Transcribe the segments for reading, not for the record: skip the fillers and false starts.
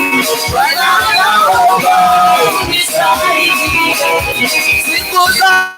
Bwana naomba unisaidie siku za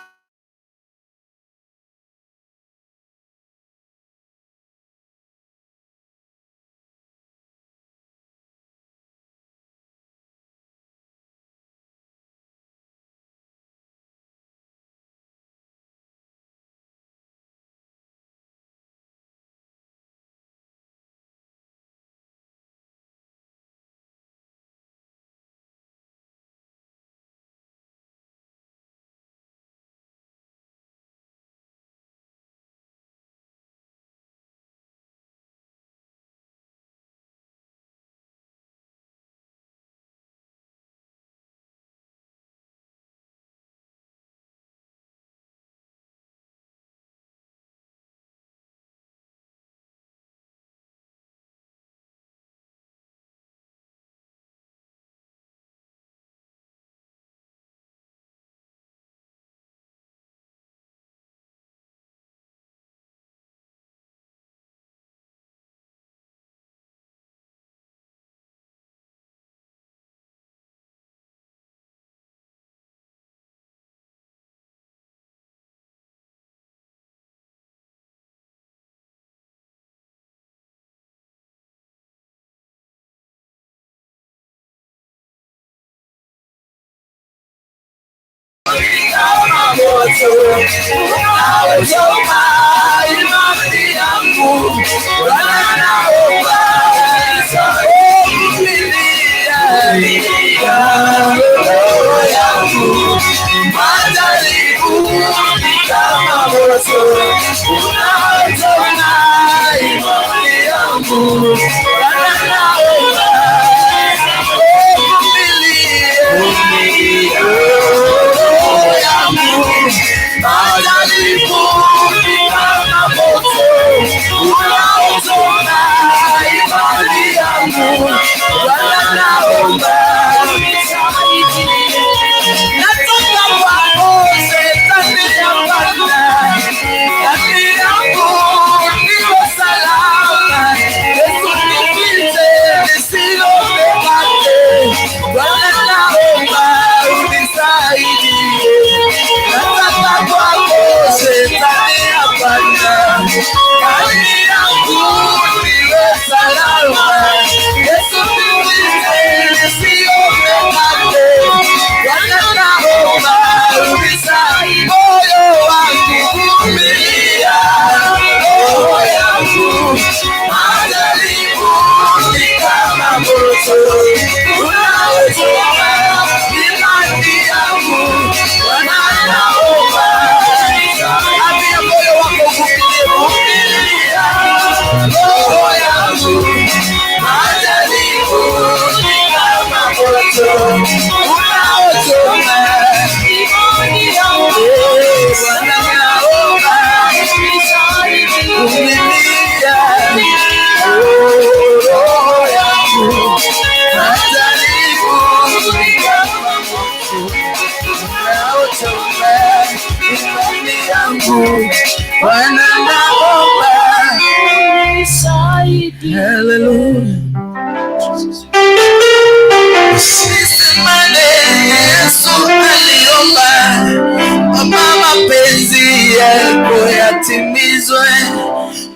yatimizwe,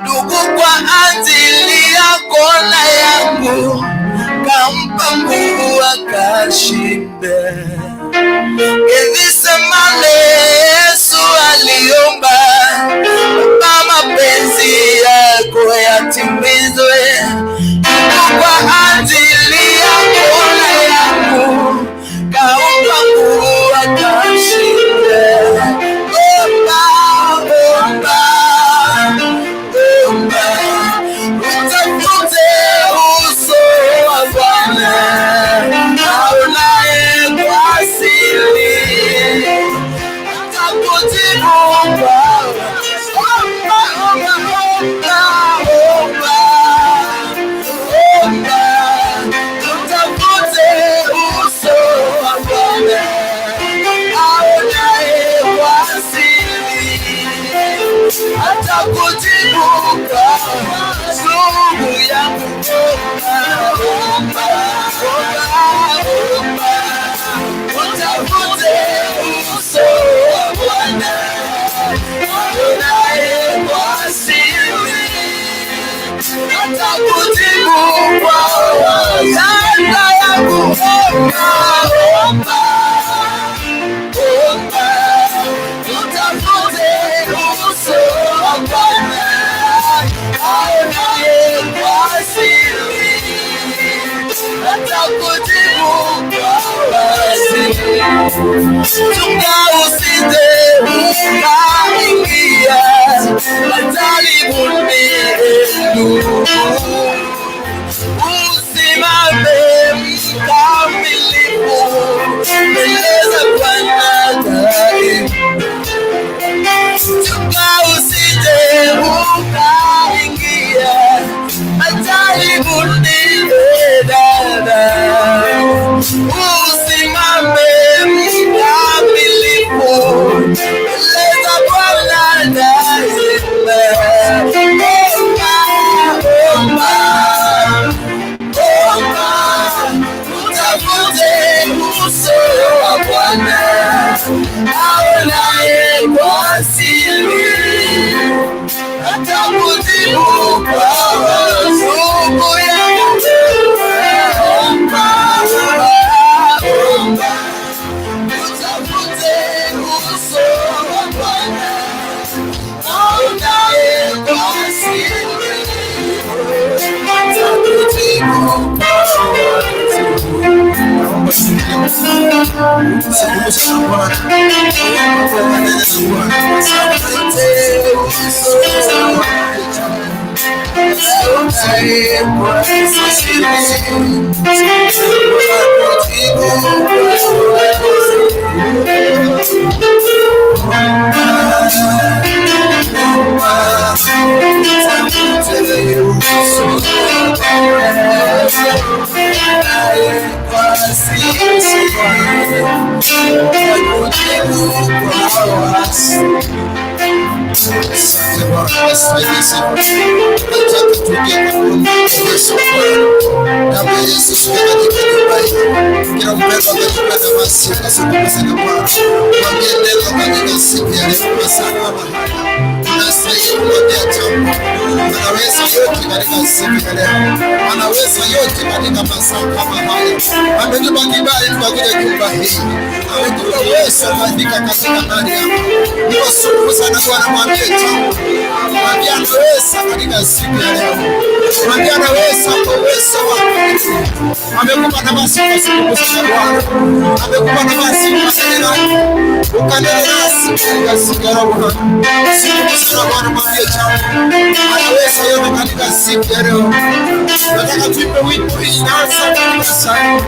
ndugu kwa ajili yako na yangu, kampa Mungu akashinde. Hivi semane Yesu aliomba, mapenzi yako yatimizwe, ndugu kwa ajili yako na yangu, kampa Mungu akashinde. Kujibuka sumu yangu atakujibu kwa wazi. Chunga usije ukaingia majaribuni, usimame mkamilifu mbele za Bwana daima. Chunga usije ukaingia majaribuni, dada, usimame mkamilifu mbele za Bwana daima. Omba, utafute uso wa Bwana aonaye kwa siri, atakujibu kwa wazi. Ndugu yangu, omba, utafute uso wa Bwana aonaye kwa siri, atakujibu kwa wazi. Anaweza yote katika masaa kama haya. Ametupa kibali tukakuja nyumba hii. Ametupa uwezo katika ndani yako. Niwashukuru sana Bwana, mwambie jambo. Mwambie anaweza katika siku ya leo. Mwambie anaweza kwa uwezo wako. Amekupa nafasi kwa sana Bwana. Amekupa nafasi ukanena nasi katika siku ya leo. Shukuru sana Bwana, mwambie jambo. Anaweza yote katika siku ya leo. Nataka tuipe wimbo hii sasa katika sana.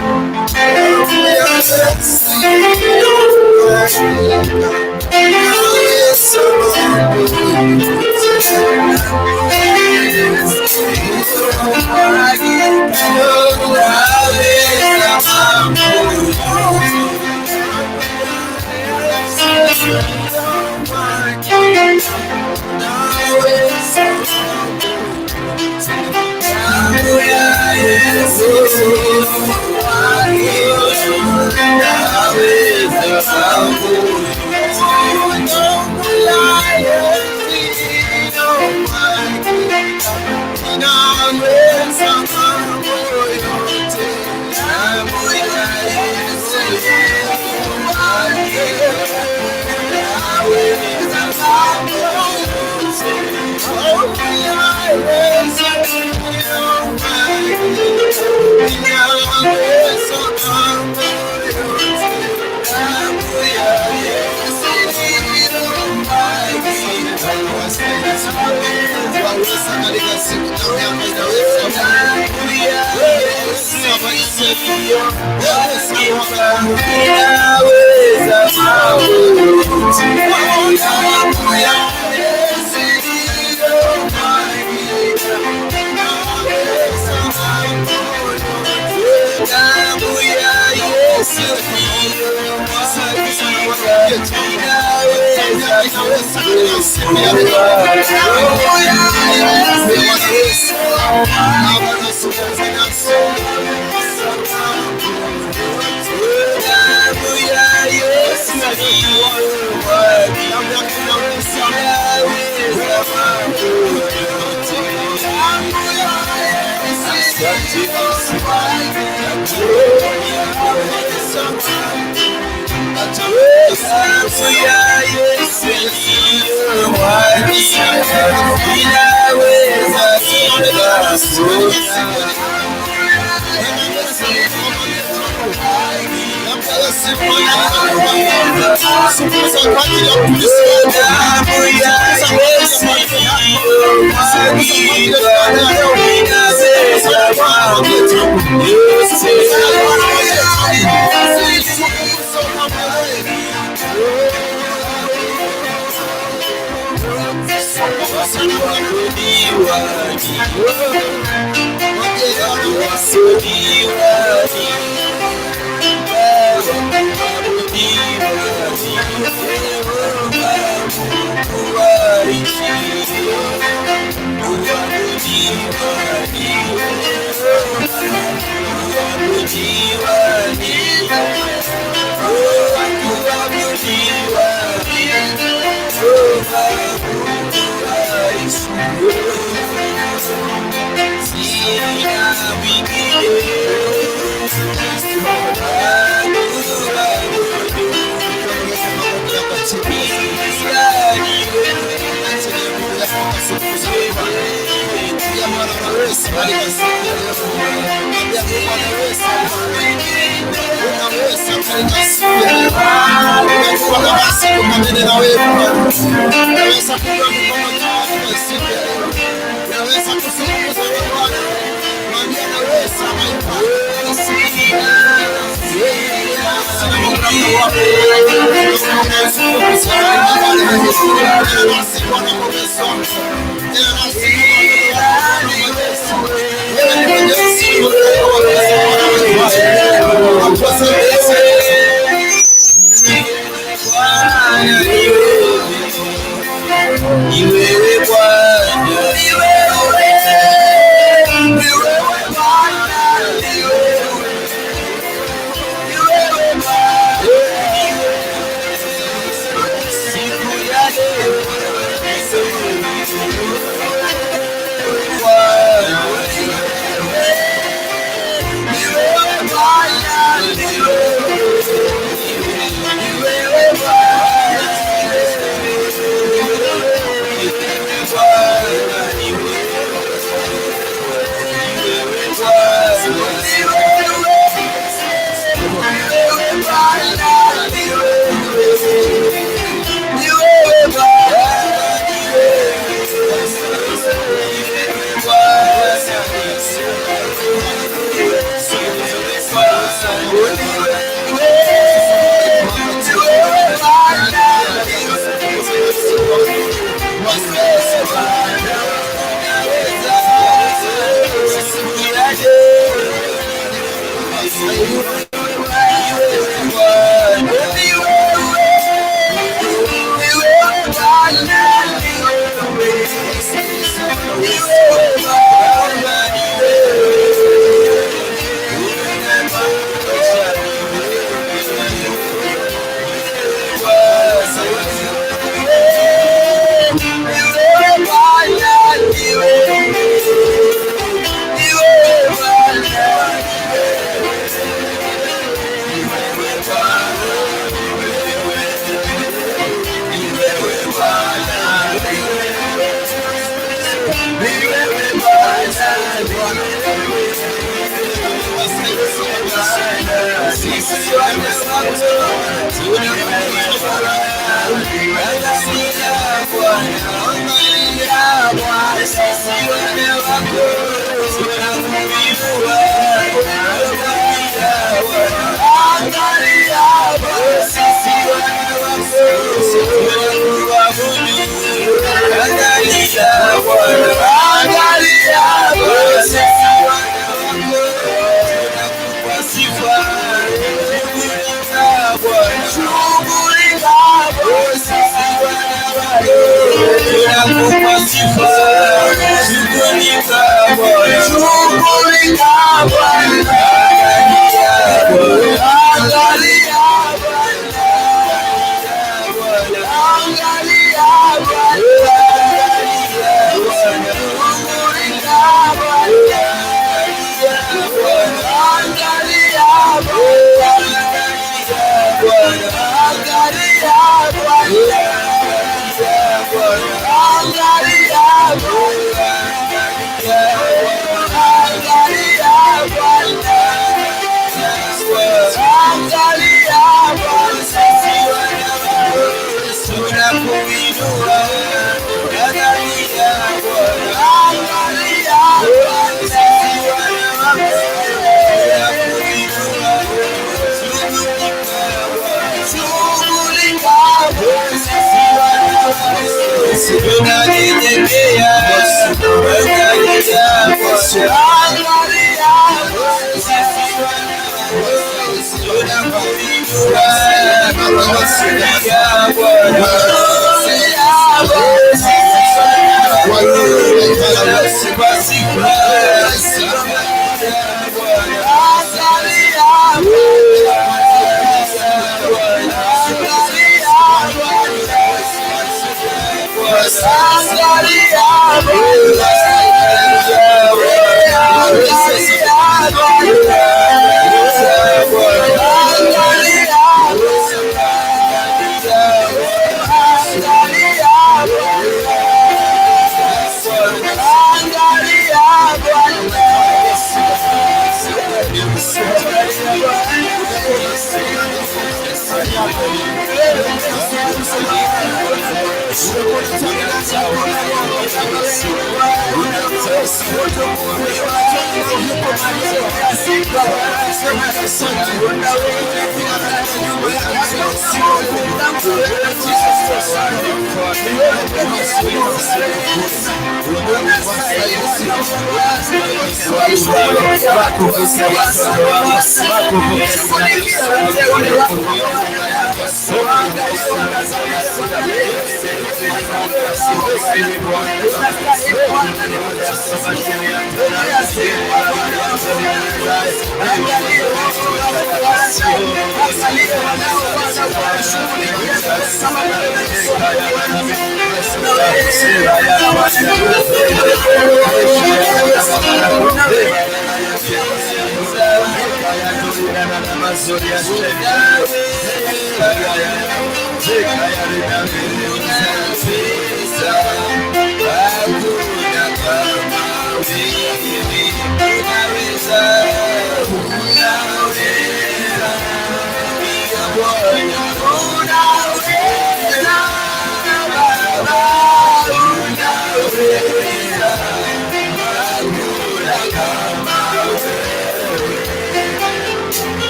Angalia Bwana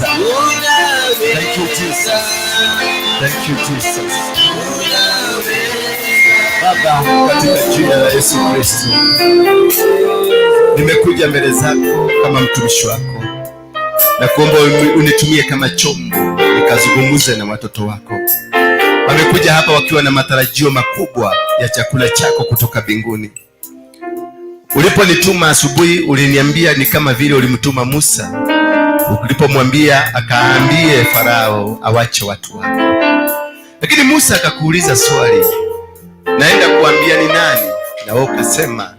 Thank you Jesus. Thank you Jesus. Baba, katika jina la Yesu Kristo, nimekuja mbele zako kama mtumishi wako na kuomba unitumie kama chombo nikazungumze na watoto wako. Wamekuja hapa wakiwa na matarajio makubwa ya chakula chako kutoka mbinguni. Uliponituma asubuhi, uliniambia ni kama vile ulimtuma Musa ulipomwambia akaambie Farao awache watu wako. Lakini Musa akakuuliza swali, naenda kuambia ni nani? Na wewe ukasema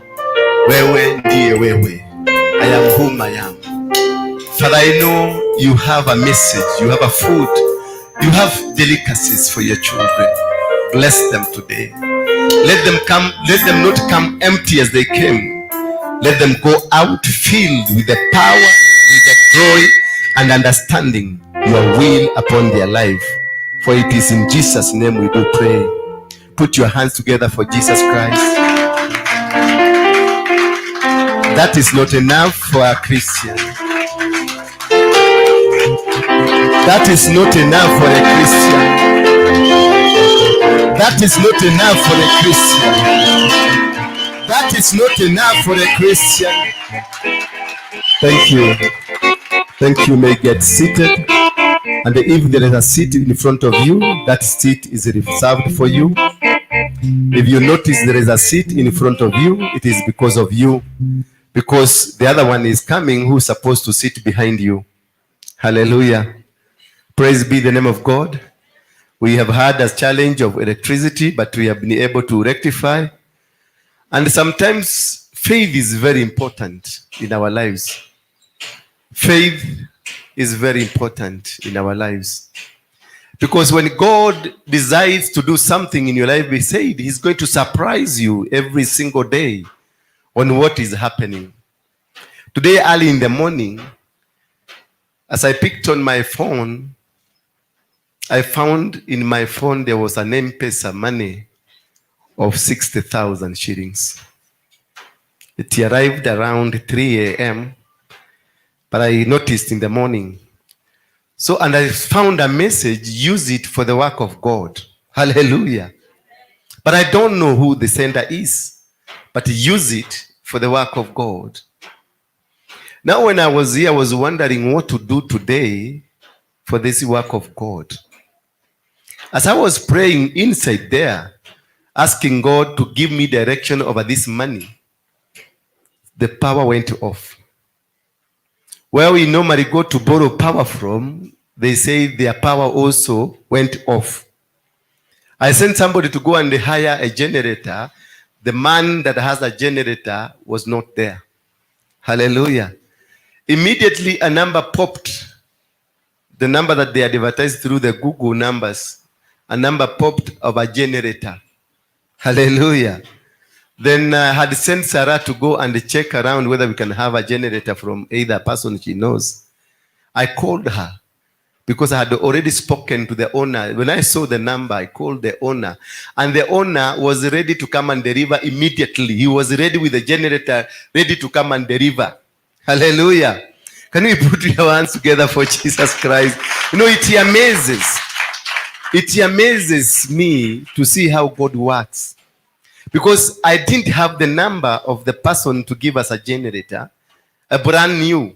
wewe ndiye wewe. I am whom I am. Father, I know you have a message, you have a food, you have delicacies for your children. Bless them today. Let them not come empty as they came. Let them go out filled with the power, with the glory and understanding your will upon their life. For it is in Jesus' name we do pray. Put your hands together for Jesus Christ. That is not enough for a Christian. That is not enough for a Christian. That is not enough for a Christian. That is not enough for a Christian. Thank you. Thank you. May get seated. And if there is a seat in front of you, that seat is reserved for you. If you notice there is a seat in front of you, it is because of you. Because the other one is coming who is supposed to sit behind you. Hallelujah. Praise be the name of God. We have had a challenge of electricity, but we have been able to rectify. And sometimes faith is very important in our lives. Faith is very important in our lives. Because when God decides to do something in your life, He said He's going to surprise you every single day on what is happening. Today early in the morning, as I picked on my phone, I found in my phone there was an M-Pesa money of 60,000 shillings. It arrived around 3 a.m., but I noticed in the morning. So, and I found a message, use it for the work of God. Hallelujah. But I don't know who the sender is, but use it for the work of God. Now, when I was here, I was wondering what to do today for this work of God. As I was praying inside there, asking God to give me direction over this money, the power went off. Where we normally go to borrow power from, they say their power also went off. I sent somebody to go and hire a generator. The man that has a generator was not there. Hallelujah. Immediately a number popped. The number that they advertised through the Google numbers. A number popped of a generator. Hallelujah. Then I had sent Sarah to go and check around whether we can have a generator from either person she knows. I called her because I had already spoken to the owner. When I saw the number, I called the owner. And the owner was ready to come and deliver immediately. He was ready with the generator, ready to come and deliver. Hallelujah. Can we put your hands together for Jesus Christ? You know, it amazes. It amazes me to see how God works. Because I didn't have the number of the person to give us a generator, a brand new.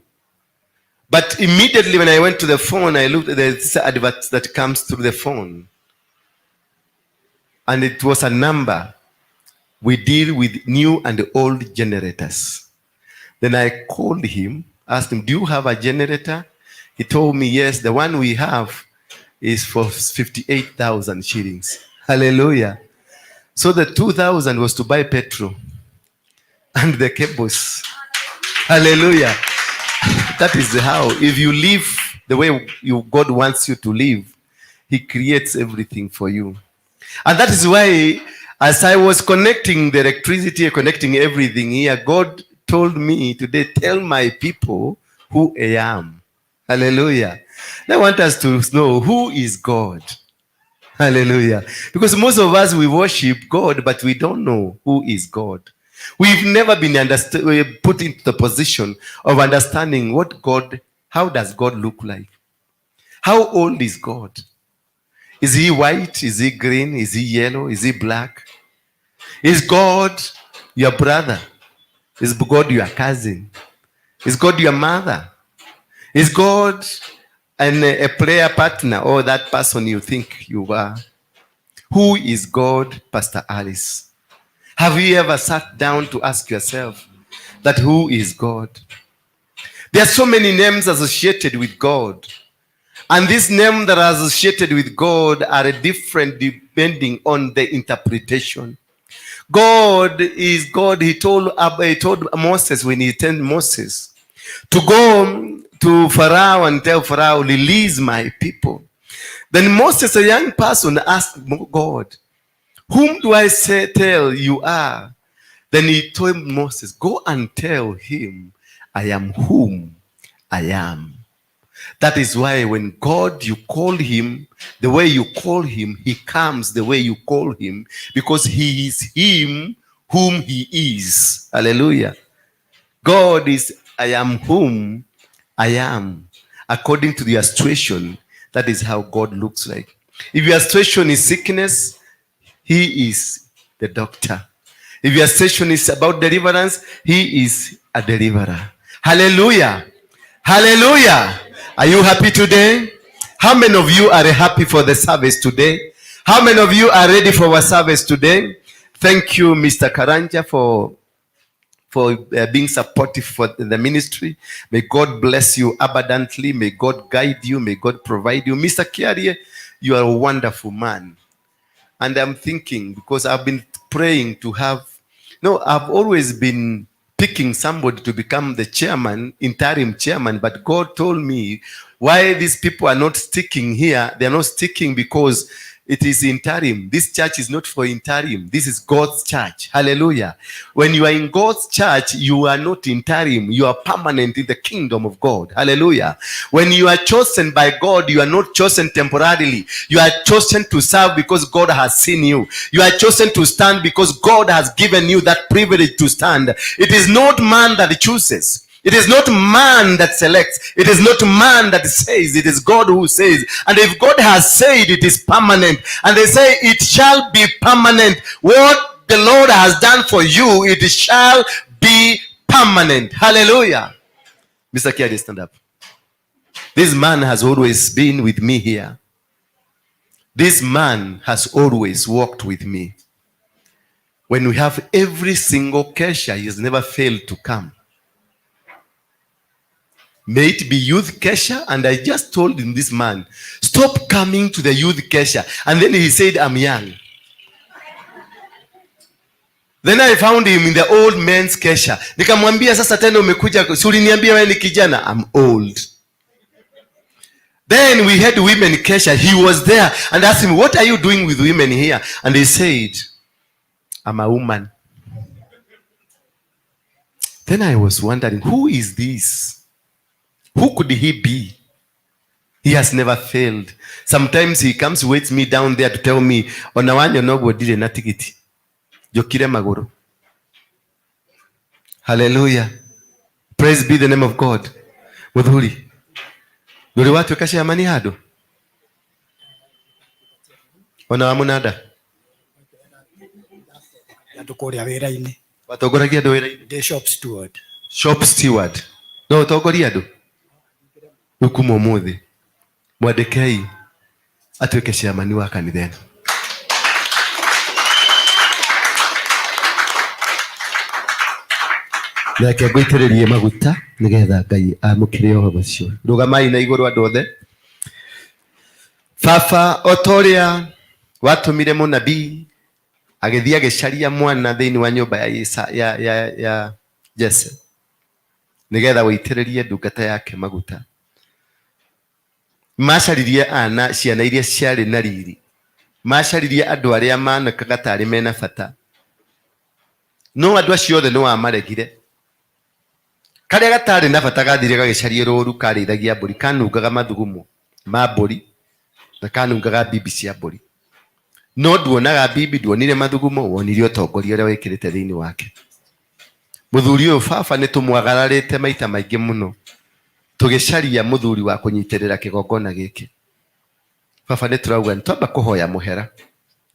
But immediately when I went to the phone, I looked at the advert that comes through the phone. And it was a number. We deal with new and old generators. Then I called him, asked him, do you have a generator? He told me, yes, the one we have is for 58,000 shillings. Hallelujah. So the 2,000 was to buy petrol and the cables. Hallelujah. That is how, if you live the way God wants you to live, He creates everything for you. And that is why, as I was connecting the electricity, connecting everything here, God told me today, tell my people who I am. Hallelujah. I want us to know who is God. Hallelujah. Because most of us, we worship God, but we don't know who is God. We've never been put into the position of understanding what God, how does God look like? How old is God? Is He white? Is He green? Is He yellow? Is He black? Is God your brother? Is God your cousin? Is God your mother? Is God a prayer partner or that person you think you are? Who is God, Pastor Alice? Have you ever sat down to ask yourself that who is God? There are so many names associated with God. And these names that are associated with God are different depending on the interpretation. God is God. He told Moses when he sent Moses to go to Pharaoh and tell Pharaoh, release my people. Then Moses, a young person, asked God, whom do I tell you are? Then he told Moses, go and tell him, I am whom I am. That is why when God, you call him, the way you call him, he comes the way you call him, because he is him whom he is. Hallelujah. God is, I am whom I am. According to your situation, that is how God looks like. If your situation is sickness, He is the doctor. If your situation is about deliverance, He is a deliverer. Hallelujah. Hallelujah. Are you happy today? How many of you are happy for the service today? How many of you are ready for our service today? Thank you, Mr. Karanja, for being supportive for the ministry. May God bless you abundantly. May God guide you. May God provide you. Mr. Kiarie, you are a wonderful man. And I'm thinking, because I've been praying to have, I've always been picking somebody to become the chairman, interim chairman, but God told me why these people are not sticking here. They're not sticking because it is interim. This church is not for interim. This is God's church. Hallelujah. When you are in God's church, you are not interim. You are permanent in the kingdom of God. Hallelujah. When you are chosen by God, you are not chosen temporarily. You are chosen to serve because God has seen you. You are chosen to stand because God has given you that privilege to stand. It is not man that chooses. It is not man that selects. It is not man that says. It is God who says. And if God has said, it is permanent. And they say it shall be permanent. What the Lord has done for you, it shall be permanent. Hallelujah. Mr. Kiadi, stand up. This man has always been with me here. This man has always walked with me. When we have every single kesha, he has never failed to come. May it be youth kesha. And I just told him, this man, stop coming to the youth kesha. And then he said, I'm young. Then I found him in the old men's kesha. Nikamwambia, sasa tena umekuja, si uliniambia wewe ni kijana? I'm old. Then we had women kesha. He was there and asked him, what are you doing with women here? And he said, I'm a woman. Then I was wondering, who is this? Who could he be? He has never failed. Sometimes he comes, waits me down there to tell me, Onawanyo no bodile na tikiti. Jokire magoro. Hallelujah. Praise be the name of God. Mudhuri. Nuri watu kasha amani hado. Onawamunada. Yatukoria wera ine. Watogoragia do wera ine. The shop steward. Shop steward. No, togoria do. Ukumo muthi mwadekei atuike ciamani wa kanitheni. Nake gũitĩrĩrie maguta nĩgetha Ngai amũkĩre ũhoro ũcio. Rũgamai na igũrũ andũ othe. Baba otoria watũmire mũnabii agĩthiĩ agĩcaria mwana thĩinĩ wa nyũmba ya Jesse nĩgetha wĩitĩrĩrie ndungata yake maguta. Macaririe ana ciana iria ciarĩ na riri. Macaririe andũ arĩa manakaga tarĩ mena bata. No andũ acio othe nĩ wamaregire. Karĩa gatarĩ na bata gathire gagĩcarie rũũru karĩithagia mbũri, kanungaga mathugumo ma mbũri na kanungaga bibi cia mbũri. No nduonaga bibi, nduonire mathugumo, wonire ũtongoria ũrĩa wĩkĩrĩte thĩinĩ wake. Mũthuri ũyũ baba nĩ tũmwagararĩte maita maingĩ mũno tũgĩcaria mũthuri wa kũnyitĩrĩra kĩgongona gĩkĩ. Baba nĩ tũrauga nĩ twamba kũhoya mũhera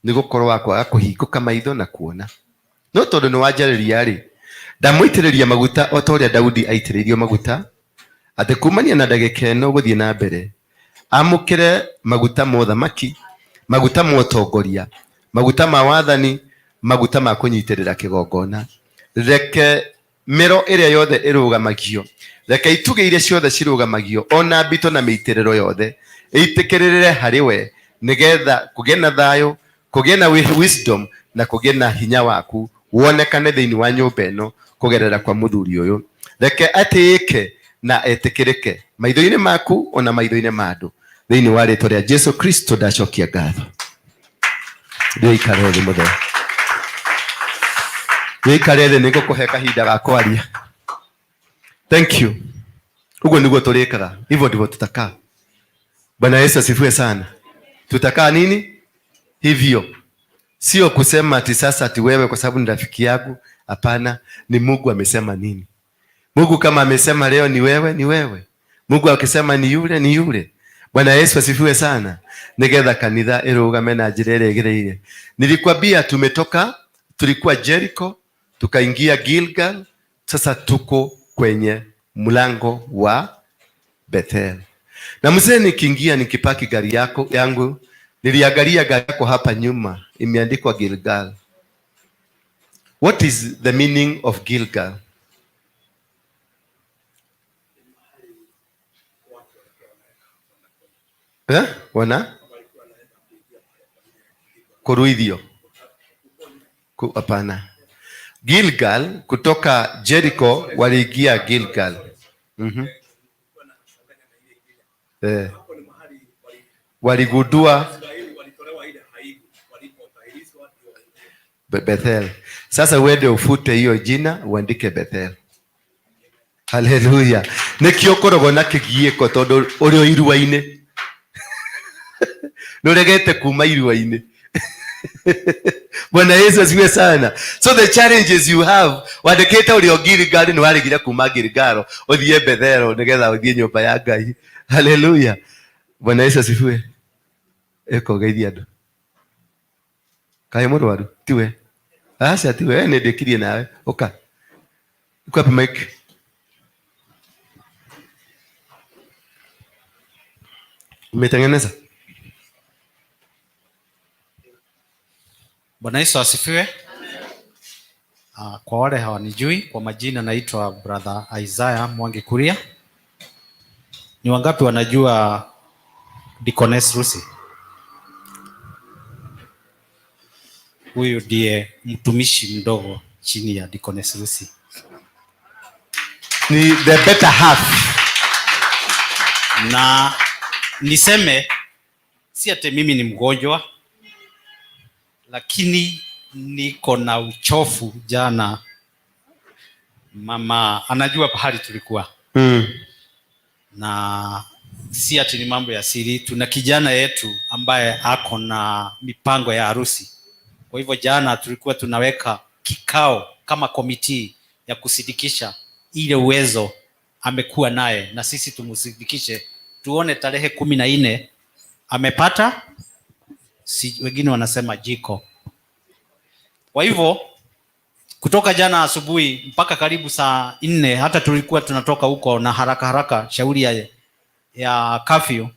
nĩ gũkorwo wakwaga kũhingũka maitho na kuona. No tondũ nĩ wanjarĩria rĩ, ndamũitĩrĩria maguta o ta ũrĩa Daudi aitĩrĩirio maguta, atĩ kumania na ndagĩka ĩno gũthiĩ na mbere amũkĩre maguta ma ũthamaki, maguta ma ũtongoria, maguta ma wathani, maguta ma kũnyitĩrĩra kĩgongona. Reke mĩro ĩrĩa yothe ĩrũgamagio, reke itugĩ iria ciothe cirũgamagio, ona mbito na mĩitĩrĩro yothe ĩitĩkĩrĩre harĩ we, nĩgetha kũgĩe na thayũ, kũgĩe na wisdom na kũgĩe na hinya waku wonekane thĩinĩ wa nyũmba ĩno kũgerera kwa mũthuri ũyũ. Reke atĩĩke na etĩkĩrĩke maitho-inĩ maku ona maitho-inĩ ma andũ, thĩinĩ wa rĩĩtwa rĩa Jesu Kristo ndacokia ngatho. Ikare thĩ mũthee. Ikare thĩ nĩngũkũhe kahinda ga kwaria. Thank you. Ugo niguo tũrĩkaga. Hivyo ndivyo tutakaa. Bwana Yesu asifiwe sana. Tutakaa nini? Hivyo. Sio kusema ati sasa ati wewe kwa sababu ni rafiki yangu. Hapana, ni Mungu amesema nini. Mungu kama amesema leo ni wewe, ni wewe. Mungu akisema ni yule, ni yule. Bwana Yesu asifiwe sana. Nĩgetha kanitha ĩrũgame na njĩra ĩrĩa ĩgĩrĩire. Nilikwambia tulikuwa Jericho, tukaingia Gilgal, sasa tuko kwenye mlango wa Bethel. Na mzee nikiingia nikipaki gari yangu, niliangalia gari yako hapa nyuma imeandikwa Gilgal. What is the meaning of Gilgal? Wana? Kuruithio. Hapana. Gilgal, kutoka Jericho waliingia Gilgal. Waligundua Bethel. Sasa uende ufute hiyo jina uandike Bethel. Haleluya. Nikio korogo na kigieko tondu uri o irua-ini. Nuregete kuma irua-ini. Bwana Yesu asifiwe sana. So the challenges you have, wandikite uri o Gilgal ni waregire kuma Gilgal uthie Bethel nigetha uthie nyumba ya Ngai. Haleluya. Bwana Yesu asifiwe. Eko geithia andu. Kai murwaru tiwe. Asa tiwe ne ndekirie nawe. Oka. Uko hapa mic. Umetengeneza? Bwana Yesu asifiwe. Kwa wale hawanijui, kwa majina naitwa Brother Isaiah Mwangi Kuria. Ni wangapi wanajua Deaconess Lucy? Huyu ndiye mtumishi mdogo chini ya Deaconess Lucy. Ni the better half. Na niseme si ate mimi ni mgonjwa, lakini niko na uchofu. Jana mama anajua pahali tulikuwa. Na si ati ni mambo ya siri. Tuna kijana yetu ambaye ako na mipango ya harusi. Kwa hivyo jana tulikuwa tunaweka kikao kama komiti ya kusidikisha ile uwezo amekuwa naye, na sisi tumusidikishe tuone tarehe 14 amepata, si wengine wanasema jiko. Kwa hivyo kutoka jana asubuhi mpaka karibu saa 4 hata tulikuwa tunatoka huko na haraka shauri ya curfew.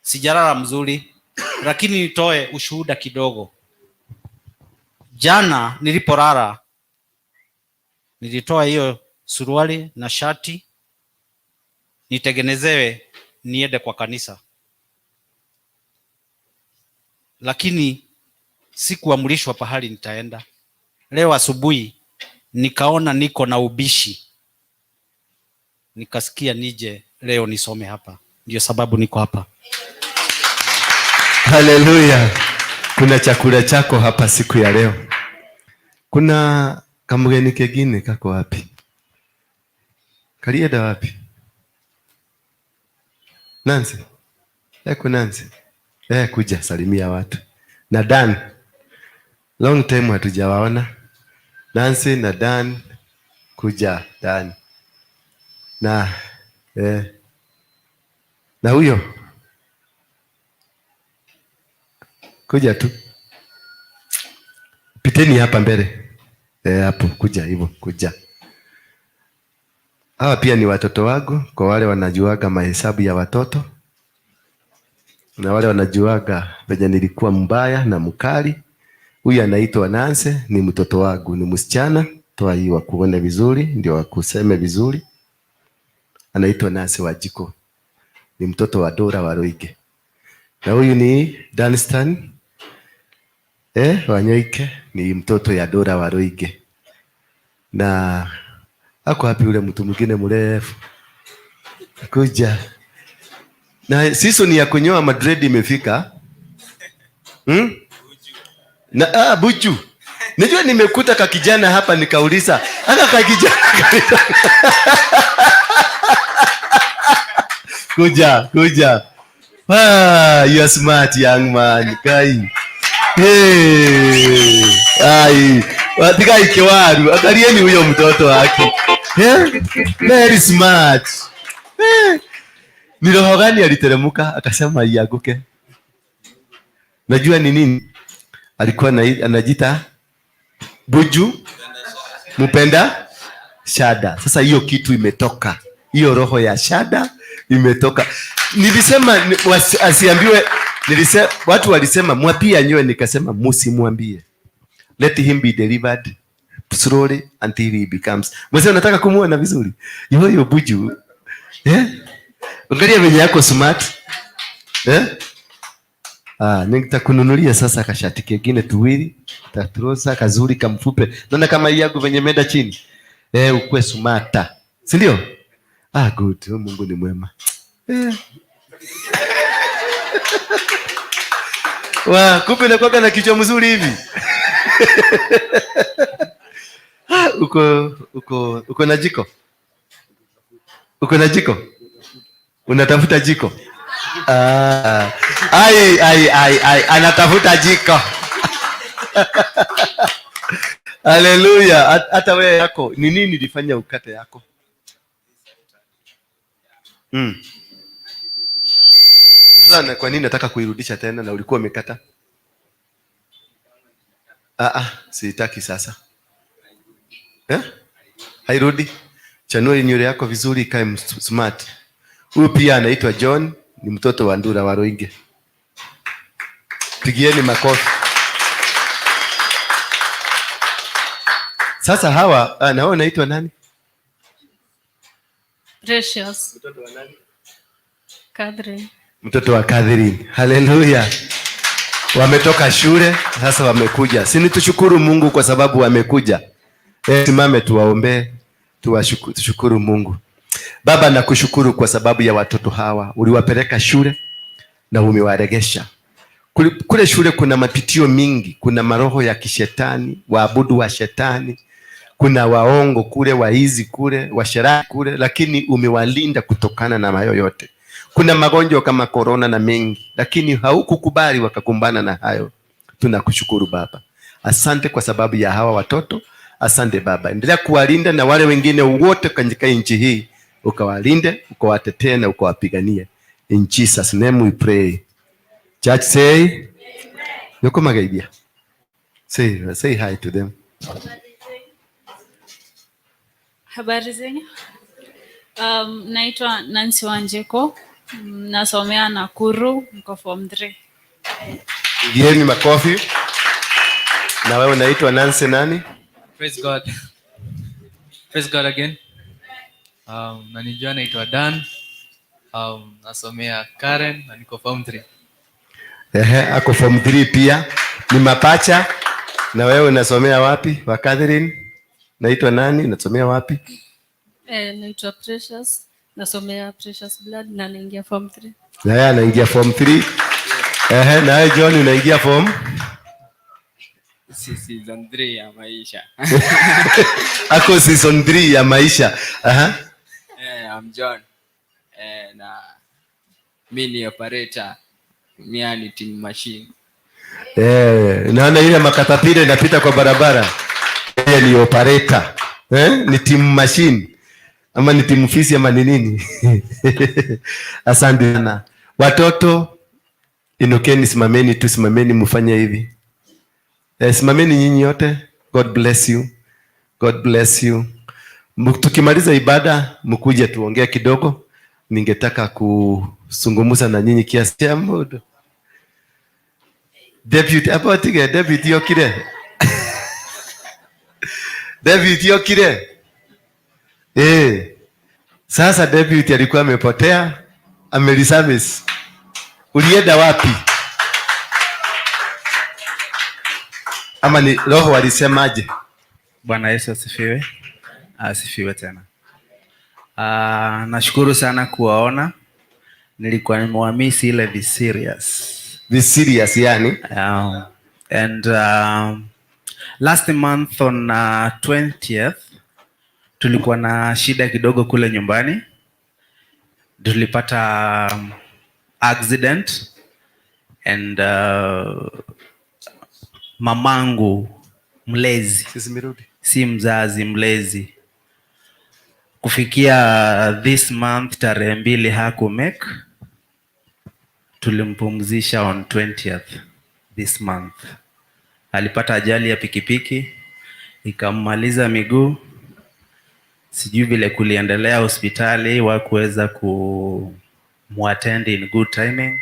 Sijalala mzuri, lakini nitoe ushuhuda kidogo. Jana nilipolala nilitoa hiyo suruali na shati nitengenezewe niende kwa kanisa, lakini sikuamrishwa pahali nitaenda. Leo asubuhi nikaona niko na ubishi, nikasikia nije leo nisome hapa. Ndio sababu niko hapa. Haleluya. Kuna chakula chako hapa siku ya leo. Kuna kamgeni kengine kako wapi? Kalienda wapi? Nancy. Nancy. Kuja salimia watu. Na Dan. Long time hatujawaona. Nancy na Dan. Kuja Dan. Na na huyo. Kuja tu. Piteni hapa mbele. Hapo kuja hivyo, kuja. Hawa pia ni watoto wangu, kwa wale wanajuaga mahesabu ya watoto. Na wale wanajuaga venye nilikuwa mbaya na mkali. Huyu anaitwa Nancy, ni mtoto wangu, ni msichana. Toa hii wakuone vizuri, ndio wakuseme vizuri. Anaitwa Nancy Wajiko. Ni mtoto wa Dora Waroige. Na huyu ni Danstan Wanyoike, ni mtoto ya Dora Waroige. Na ako hapi ule mtu mwingine mrefu. Kuja. Na season ya kunyoa madred imefika. Na Buju. Najua nimekuta kakijana hapa nikauliza, aka kakijana. Kuja. You are smart young man. Kai. Ai, watikai kiwaru, angalieni huyo mtoto wake. Very smart. Ni roho gani aliteremuka akasema iaguke? Najua ni nini? Alikuwa anajiita Buju Mupenda Shada. Sasa hiyo kitu imetoka. Hiyo roho ya Shada imetoka. Nilisema asiambiwe. Watu walisema mwapia nyoe, nikasema musimwambie. Let him be delivered slowly until he becomes. Mwese unataka kumuona vizuri? Yoyo Buju. Angalia venye yako smart. Nitakununulia sasa kashati kengine tuwili, taturosa kazuri kamfupe. Naona kama yako venye meda chini. Ukwe sumata. Si ndio? Good. Mungu ni mwema. Kumbe nakuwa na kichwa mzuri hivi. Uko na jiko? Uko na jiko? Unatafuta jiko? Anatafuta jiko. Haleluya. Hata wewe yako ni nini nilifanya ukate yako? Sasa kwa nini nataka kuirudisha tena na ulikuwa umekata? Sitaki sasa. Hairudi. Chanua nywele yako vizuri ikae smart. Huyu pia anaitwa John, ni mtoto wa Ndura wa Roinge. Pigieni makofi. Sasa hawa na wao naitwa nani? Precious. Mtoto wa nani? Catherine. Mtoto wa Catherine. Haleluya. Wametoka shule, sasa wamekuja. Si tushukuru Mungu kwa sababu wamekuja. Simame tuwaombe, tushukuru Mungu. Baba, nakushukuru kwa sababu ya watoto hawa. Uliwapeleka shule na umewaregesha. Kule shule kuna mapitio mingi, kuna maroho ya kishetani, waabudu wa shetani, kuna waongo kule, waizi kule, washerati kule, lakini umewalinda kutokana na hayo yote. Kuna magonjwa kama corona na mengi, lakini haukukubali wakakumbana na hayo. Tunakushukuru Baba. Asante kwa sababu ya hawa watoto. Asante Baba. Endelea kuwalinda na wale wengine wote katika nchi hii, ukawalinde, ukawatetee na ukawapiganie. In Jesus name we pray. Church say, Yoko magaidia. Say hi to them. Habari zenyu. Naitwa Nancy Wanjeko. Nasomea Nakuru, niko form 3. Pigieni makofi. Na wewe unaitwa Nancy nani? Praise God. Praise God again. Na nijua naitwa Dan. Nasomea Karen na niko form 3. Ako form 3 pia. Ni mapacha. Na wewe unasomea wapi? Wa Catherine? Naitwa nani? Unasomea wapi? Naitwa Precious. Nasomea Precious Blood na naingia form 3. Na yeye anaingia form 3. Na wewe John unaingia form? Season 3 ya maisha. Ako season 3 ya maisha. I'm John. Na mimi ni operator. Mimi ni team machine. Naona ile makatapile inapita kwa barabara. Yeye ni operator. Ni team machine. Ama ni team fisi ama ni nini? Asante sana. Watoto inokeni, simameni tu, simameni mfanye hivi. Simameni nyinyi yote. God bless you. God bless you. Tukimaliza ibada mkuje tuongee kidogo. Ningetaka kusungumuza na nyinyi kiasi cha muda. Deputy apotige, deputy yokire. Deputy yokire. Sasa deputy alikuwa amepotea, ameliservice. Ulienda wapi? Ama ni roho walisemaje? Bwana Yesu asifiwe. Asifiwe tena. Nashukuru sana kuwaona. Nilikuwa nimewamisi ile Be Serious. Be Serious yani. And last month on 20th tulikuwa na shida kidogo kule nyumbani. Tulipata accident and mamangu mlezi, si mzazi, mlezi, kufikia this month tarehe 2 hakumake. Tulimpumzisha on 20th this month. Alipata ajali ya pikipiki ikammaliza miguu. Sijui vile kuliendelea hospitali, wakuweza kumuattend in good timing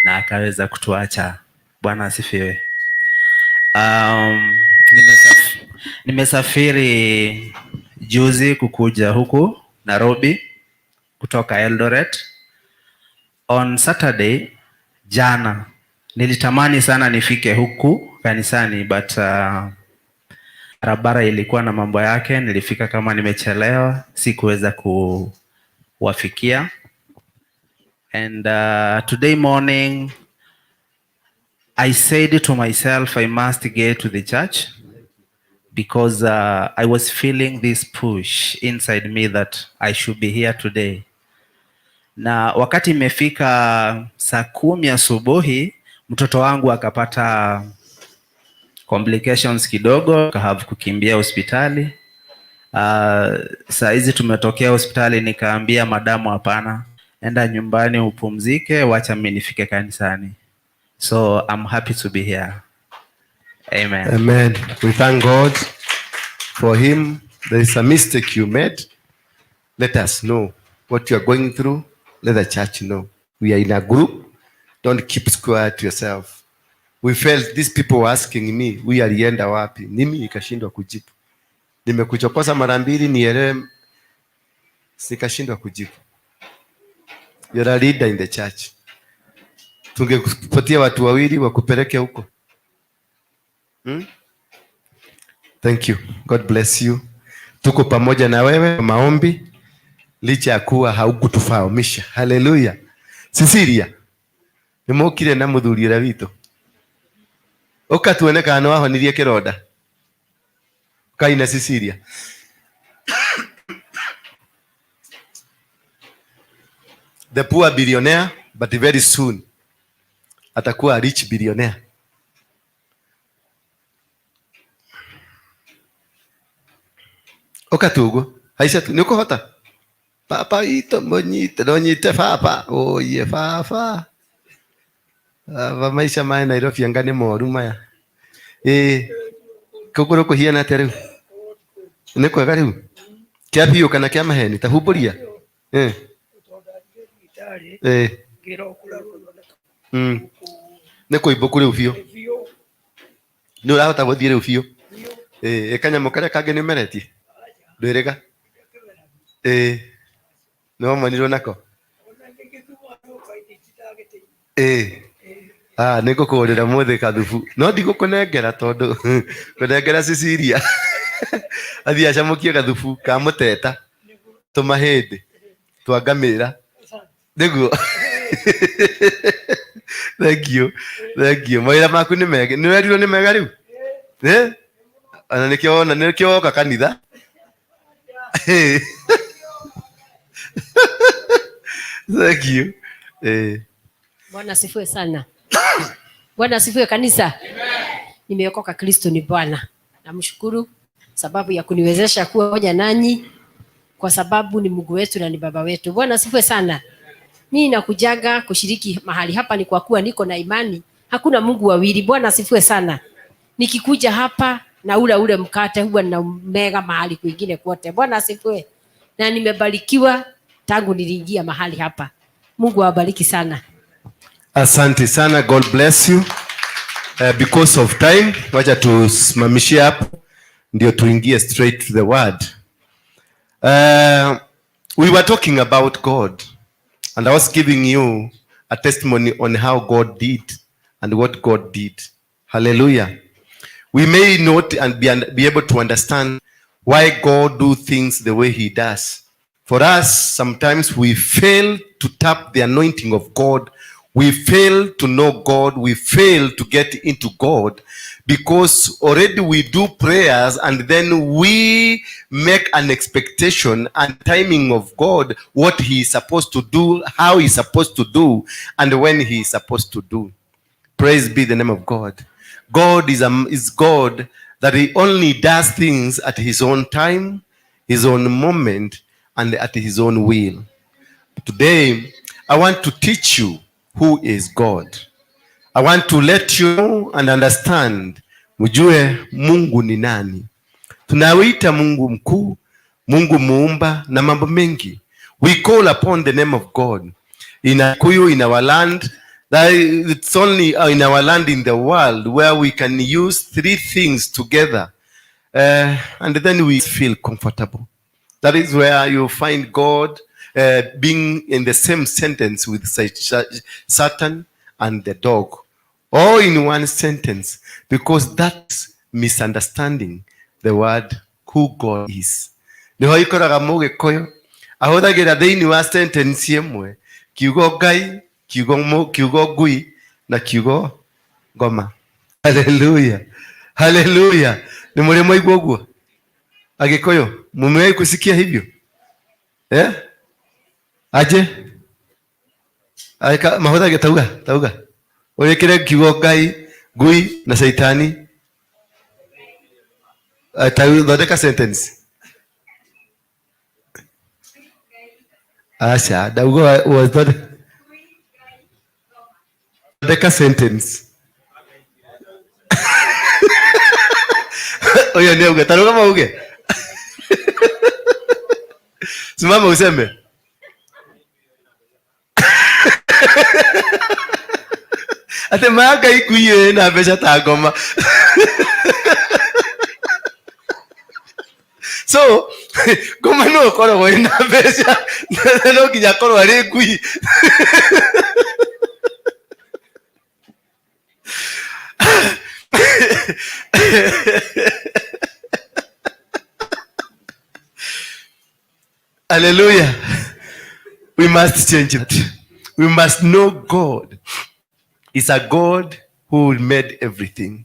na akaweza kutuacha. Bwana asifiwe. Nimesafiri juzi kukuja huku Nairobi kutoka Eldoret. On Saturday jana nilitamani sana nifike huku kanisani, but barabara ilikuwa na mambo yake. Nilifika kama nimechelewa, sikuweza kuwafikia. And today morning I said to myself, I must get to the church because I was feeling this push inside me that I should be here today. Na wakati imefika saa 10 asubuhi, mtoto wangu akapata complications kidogo, have kukimbia hospitali. Saa hizi tumetokea hospitali, nikaambia madamu, hapana, enda nyumbani upumzike, wacha mimi nifike kanisani. So I'm happy to be here. Amen. Amen. We thank God for him. There is a mistake you made. Let us know what you are going through. Let the church know. We are in a group. Don't keep quiet yourself. We felt these people were asking me, we alienda wapi? Mimi nikashindwa kujibu. Nimekuchokoza mara mbili nielewe, sikashindwa kujibu. You're a leader in the church. Tungekupatia watu wawili wakupeleke huko. Thank you. God bless you. Tuko pamoja na wewe maombi licha ya kuwa haukutufahamisha. Hallelujah. Cecilia, nimokire na muthuri ra wito. Oka tuone kana wahonirie kironda. Kaina Cecilia. The poor billionaire, but very soon atakuwa rich billionaire. Oka tugo. Haisha tu niko hota. Papa ito monyite donyite papa. Oh ye papa. Maisha maya Nairobi angane moru maya. Kokoro ko hiana tere. Neko gariu. Kia biyo kana kia maheni tahuburia. Neko ibokure ufio. No la ta godire ufio. Ekanya mokare kage nimereti. Ndirega. No maniro nako. Niko kurira muthe kathubu. No ndigo kunengera tondu kunengera Cecilia. Athia camukie kathubu ka muteta. Tumahindi. Twangamira. Niguo. Thank you. Thank you. Maira maku ni mega. Ni werirwo ni mega riu. Ana nikio ka kanitha. Thank you. Bwana asifiwe sana. Bwana asifiwe kanisa. Nimeokoka, Kristo ni Bwana. Namshukuru sababu ya kuniwezesha kuwa pamoja nanyi, kwa sababu ni Mungu wetu na ni baba wetu. Bwana asifiwe sana. Mimi nakujaga kushiriki mahali hapa ni kwa kuwa niko na imani hakuna Mungu wawili. Bwana asifiwe sana. Nikikuja hapa na ule mkate huwa na mega mahali kwingine kote. Bwana asifiwe. Na nimebarikiwa tangu niliingia mahali hapa. Mungu awabariki sana. Asante sana. God bless you. Because of time, wacha tusimamishie hapo ndio tuingie straight to the word. We were talking about God and I was giving you a testimony on how God did and what God did. Hallelujah. We may not and be able to understand why God do things the way he does. For us, sometimes we fail to tap the anointing of God. We fail to know God. We fail to get into God because already we do prayers and then we make an expectation and timing of God, what he is supposed to do, how he is supposed to do, and when he is supposed to do. Praise be the name of God. God is God that he only does things at his own time, his own moment, and at his own will. Today, I want to teach you who is God. I want to let you know and understand, mjue Mungu ni nani. Tunaita Mungu mkuu, Mungu muumba na mambo mengi. We call upon the name of God. In our land, that it's only in our land in the world where we can use three things together and then we feel comfortable. That is where you find God being in the same sentence with Satan and the dog, all in one sentence, because that's misunderstanding the word who God is. Niho ikoraga Mugikuyu ahuthagira thiini wa sentence imwe kiugo Ngai, kiugo ngui na kiugo ngoma. Haleluya, haleluya. Ni murimo igwoguo Agikuyu, mumewahi kusikia hivyo aje aika mahotha getauga urekere kiugo Ngai ngui na saitani thondeka sentence asha daugo was thondeka sentence oyo ni uge taruga mauge simama useme ate maga ikuye na besha ta ngoma. So ngoma no korwo ina besha no kinya korwo ari ngui. Hallelujah. We must change it. We must know God is a God who made everything.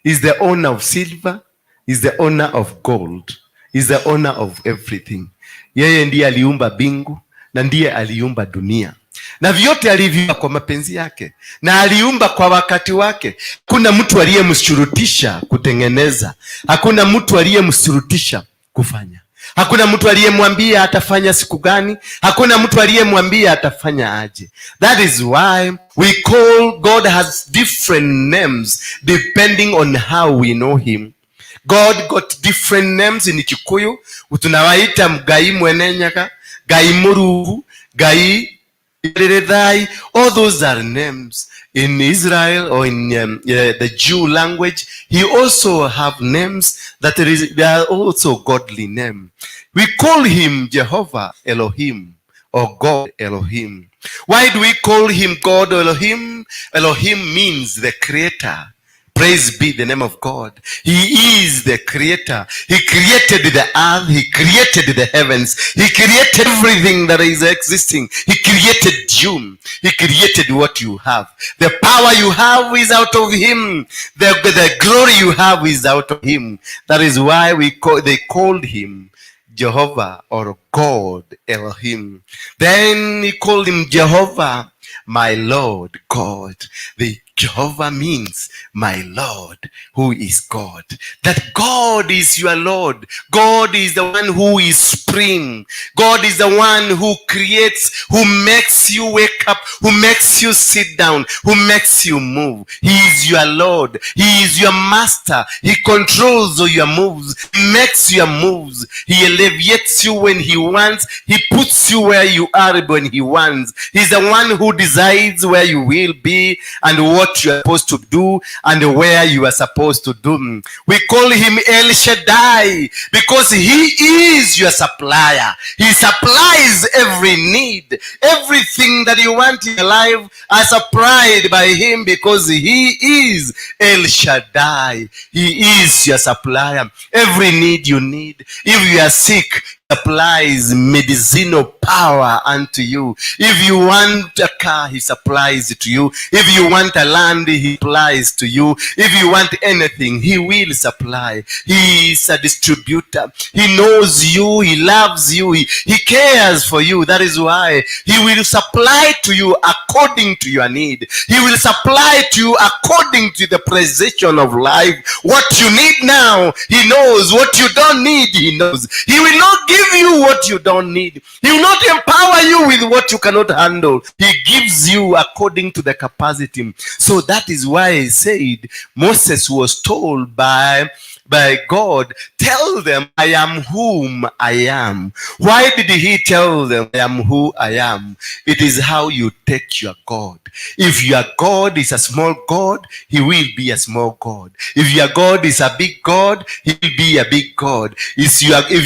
He's the owner of silver. He's the owner of gold. He's the owner of everything. Yeye ndiye aliumba bingu na ndiye aliumba dunia. Na vyote aliviumba kwa mapenzi yake. Na aliumba kwa wakati wake. Hakuna mtu aliyemshurutisha kutengeneza. Hakuna mtu aliyemshurutisha kufanya. Hakuna mtu aliyemwambia atafanya siku gani. Hakuna mtu aliyemwambia atafanya aje. That is why we call God has different names depending on how we know him. God got different names in Kikuyu. Tunawaita Ngai Mwenenyaga, Ngai Murugu, Ngai Iredai. All those are names. In Israel or in the Jew language, he also have names that they are also godly name. We call him Jehovah Elohim or God Elohim. Why do we call him God Elohim? Elohim means the creator. Praise be the name of God. He is the creator. He created the earth. He created the heavens. He created everything that is existing. He created you. He created what you have. The power you have is out of him. The glory you have is out of him. That is why they called him Jehovah or God Elohim. Then he called him Jehovah, my Lord God. The Jehovah means my Lord, who is God. That God is your Lord. God is the one who is spring. God is the one who creates, who makes you wake up, who makes you sit down, who makes you move. He is your Lord. He is your master. He controls all your moves. He makes your moves. He alleviates you when he wants. He puts you where you are when he wants. He's the one who decides where you will be and what you are supposed to do and where you are supposed to do. We call him El Shaddai because he is your supplier. He supplies every need. Everything that you want in your life are supplied by him because he is El Shaddai. He is your supplier. Every need you need. If you are sick, supplies medicinal power unto you. If you want a car, he supplies it to you. If you want a land, he supplies to you. If you want anything, he will supply. He is a distributor. He knows you. He loves you. He cares for you. That is why he will supply to you according to your need. He will supply to you according to the precision of life. What you need now, he knows. What you don't need, he knows. He will not give you what you don't need. He will not empower you with what you cannot handle. He gives you according to the capacity. So that is why he said, Moses was told by God, tell them I am whom I am. Why did he tell them I am who I am? It is how you take your God. If your God is a small God, he will be a small God. If your God is a big God, he will be a big God. If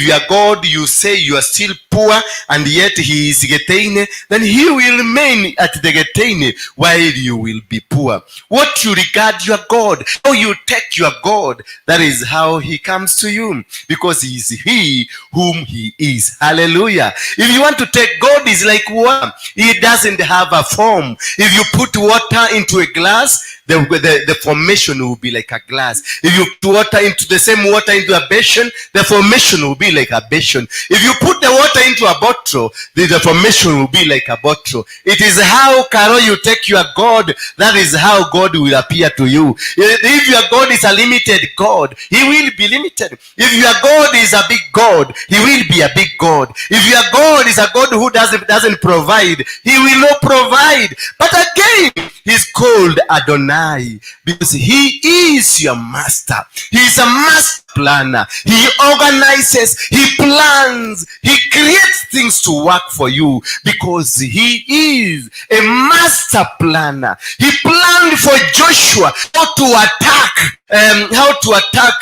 your God, you say you are still poor and yet he is Getaine, then he will remain at the Getaine while you will be poor. What you regard your God, how you take your God, that is how he comes to you, because he is he whom he is. Hallelujah. If you want to take God, is like water. He doesn't have a form. If you put water into a glass, the formation will be like a glass. If you put water into the same water into a basin, the formation will be like a basin. If you put the water into a bottle, the formation will be like a bottle. It is how, Carol, you take your God, that is how God will appear to you. If your God is a limited God, he will be limited. If your God is a big God, he will be a big God. If your God is a God who doesn't provide, he will not provide. But again, he's called Adonai because he is your master. He is a master planner. He organizes, he plans, he creates things to work for you because he is a master planner. He planned for Joshua how to attack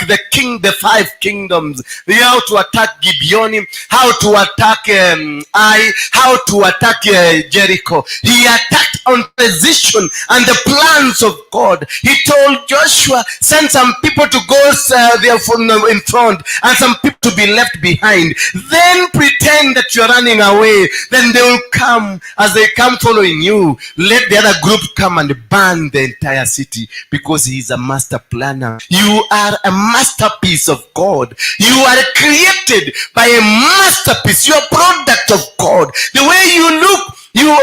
the 5 kingdoms, how to attack Gibeon, how to attack Ai, how to attack Jericho. He attacked on position and the plans of God. He told Joshua, send some people to go there from in front and some people to be left behind. Then pretend that you're running away. Then they will come. As they come following you, let the other group come and burn the entire city because he is a master planner. You are a masterpiece of God. You are created by a masterpiece. You are a product of God. The way you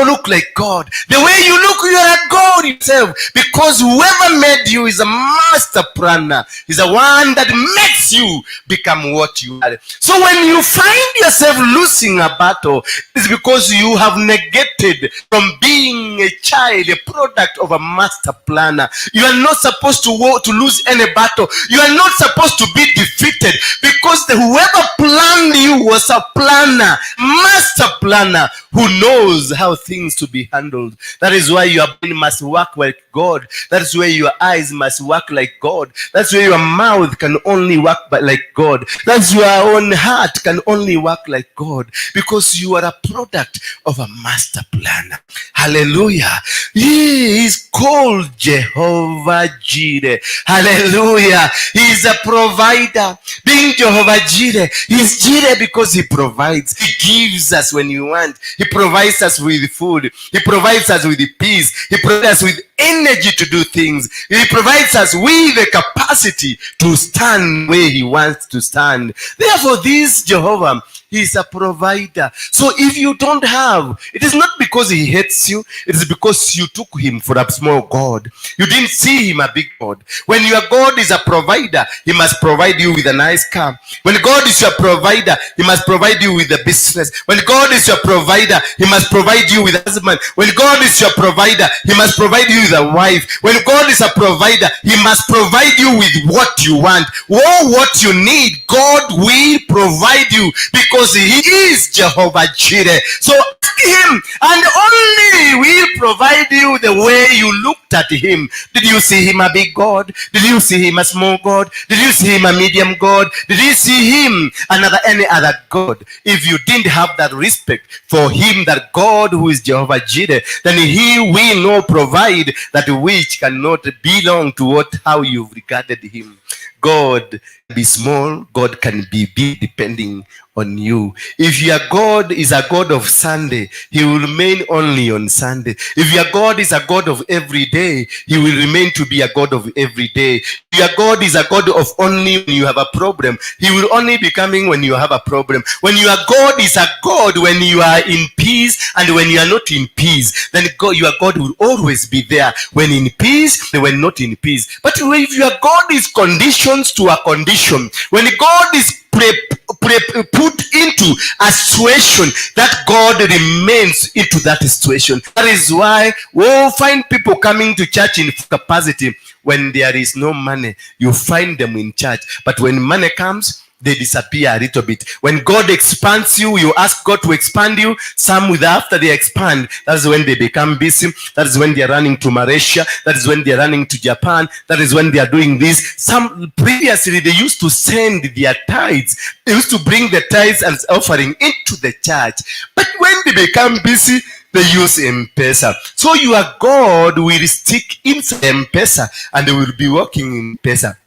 look like God. The way you look, you are a God yourself. Because whoever made you is a master planner. He's the one that makes you become what you are. So when you find yourself losing a battle, it's because you have negated from being a child, a product of a master planner. You are not supposed to lose any battle. You are not supposed to be defeated because whoever planned you was a planner, master planner who knows how things to be handled. That is why your brain must work like God. That is why your eyes must work like God. That's why your mouth can only work like God. That's your own heart can only work like God because you are a product of a master planner. Hallelujah. He is called Jehovah Jireh. Hallelujah. He is a provider. Being Jehovah Jireh, he is Jireh because he provides. He gives us when you want. He provides us with food. He provides us with peace. He provides us with energy to do things. He provides us with the capacity to stand where he wants to stand. Therefore, this Jehovah, he is a provider. So if you don't have, it is not because he hates you. It is because you took him for a small God. You didn't see him a big God. When your God is a provider, he must provide you with a nice car. When God is your provider, he must provide you with a business. When God is your provider, he must provide you with a husband. When God is your provider, he must provide you with a wife. When God is a provider, he must provide you with what you want or what you need. God will provide you because he is Jehovah Jireh. So ask him and only will provide you the way you looked at him. Did you see him a big God? Did you see him a small God? Did you see him a medium God? Did you see him any other God? If you didn't have that respect for him, that God who is Jehovah Jireh, then he will not provide that which cannot belong to how you've regarded him. God can be small, God can be big depending on you. If your God is a God of Sunday, he will remain only on Sunday. If your God is a God of every day, he will remain to be a God of every day. If your God is a God of only when you have a problem, he will only be coming when you have a problem. When your God is a God when you are in peace and when you are not in peace, then your God will always be there when in peace and when not in peace. But if your God is conditions to a condition, when God is put into a situation, that God remains into that situation. That is why we'll find people coming to church in capacity. When there is no money, you find them in church. But when money comes, they disappear a little bit. When God expands you, you ask God to expand you. Some after they expand, that's when they become busy. That is when they are running to Malaysia. That is when they are running to Japan. That is when they are doing this. Some previously they used to send their tithes. They used to bring the tithes and offering into the church. But when they become busy, they use M-Pesa. So your God will stick inside M-Pesa and they will be working in M-Pesa.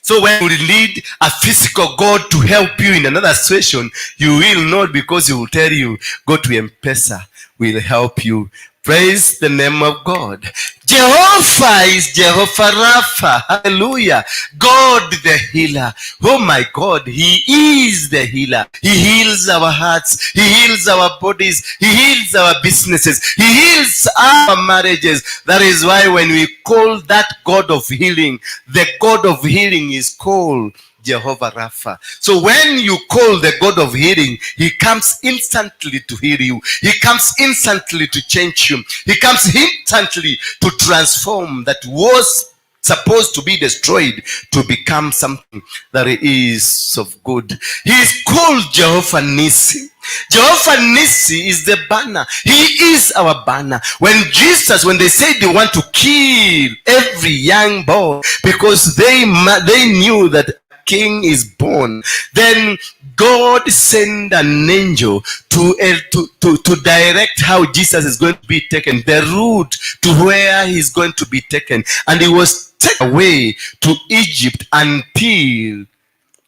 So when you need a physical God to help you in another situation, you will not, because he will tell you, go to M-Pesa, will help you. Praise the name of God. Jehovah is Jehovah Rapha. Hallelujah. God the healer. Oh my God, he is the healer. He heals our hearts. He heals our bodies. He heals our businesses. He heals our marriages. That is why when we call that God of healing, the God of healing is called Jehovah Rapha. So when you call the God of healing, he comes instantly to heal you. He comes instantly to change you. He comes instantly to transform that was supposed to be destroyed to become something that is of good. He is called Jehovah Nissi. Jehovah Nissi is the banner. He is our banner. When they said they want to kill every young boy because they knew that king is born, then God sent an angel to direct how Jesus is going to be taken, the route to where he's going to be taken. And he was taken away to Egypt until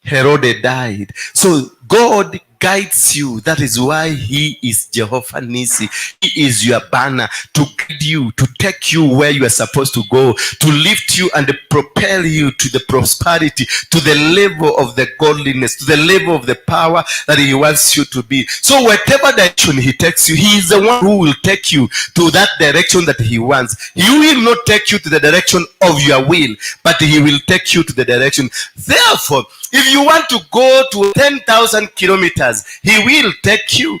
Herod died. So God guides you. That is why he is Jehovah Nissi. He is your banner to guide you, to take you where you are supposed to go, to lift you and propel you to the prosperity, to the level of the godliness, to the level of the power that he wants you to be. So whatever direction he takes you, he is the one who will take you to that direction that he wants. He will not take you to the direction of your will, but he will take you to the direction. Therefore, if you want to go to 10,000 kilometers, he will take you.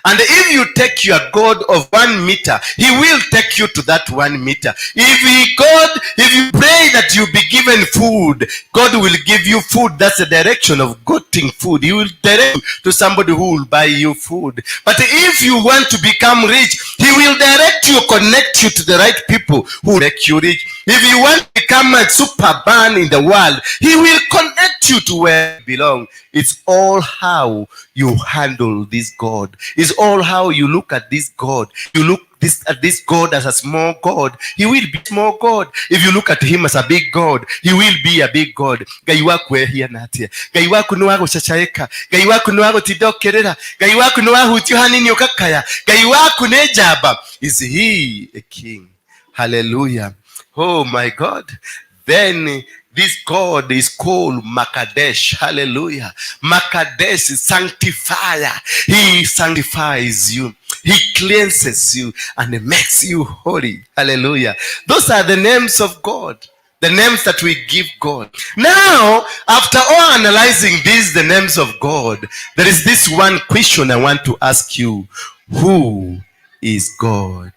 And if you take your God of 1 meter, he will take you to that 1 meter. If you pray that you be given food, God will give you food. That's the direction of getting food. He will direct you to somebody who will buy you food. But if you want to become rich, he will direct you, connect you to the right people who make you rich. If you want to become a superman in the world, he will connect you to where you belong. It's all how you handle this God. It's all how you look at this God. You look at this God as a small God, he will be small God. If you look at him as a big God, he will be a big God. Gai waku ehia natia. Gai waku no wago chachaeka. Gai waku no wago tidokerera. Gai waku no wago utio hanini okakaya. Gai waku ne jaba. Is he a king? Hallelujah. Oh my God. Then this God is called Makadesh. Hallelujah. Makadesh is sanctifier. He sanctifies you. He cleanses you and he makes you holy. Hallelujah. Those are the names of God. The names that we give God. Now, after all analyzing these, the names of God, there is this one question I want to ask you. Who is God?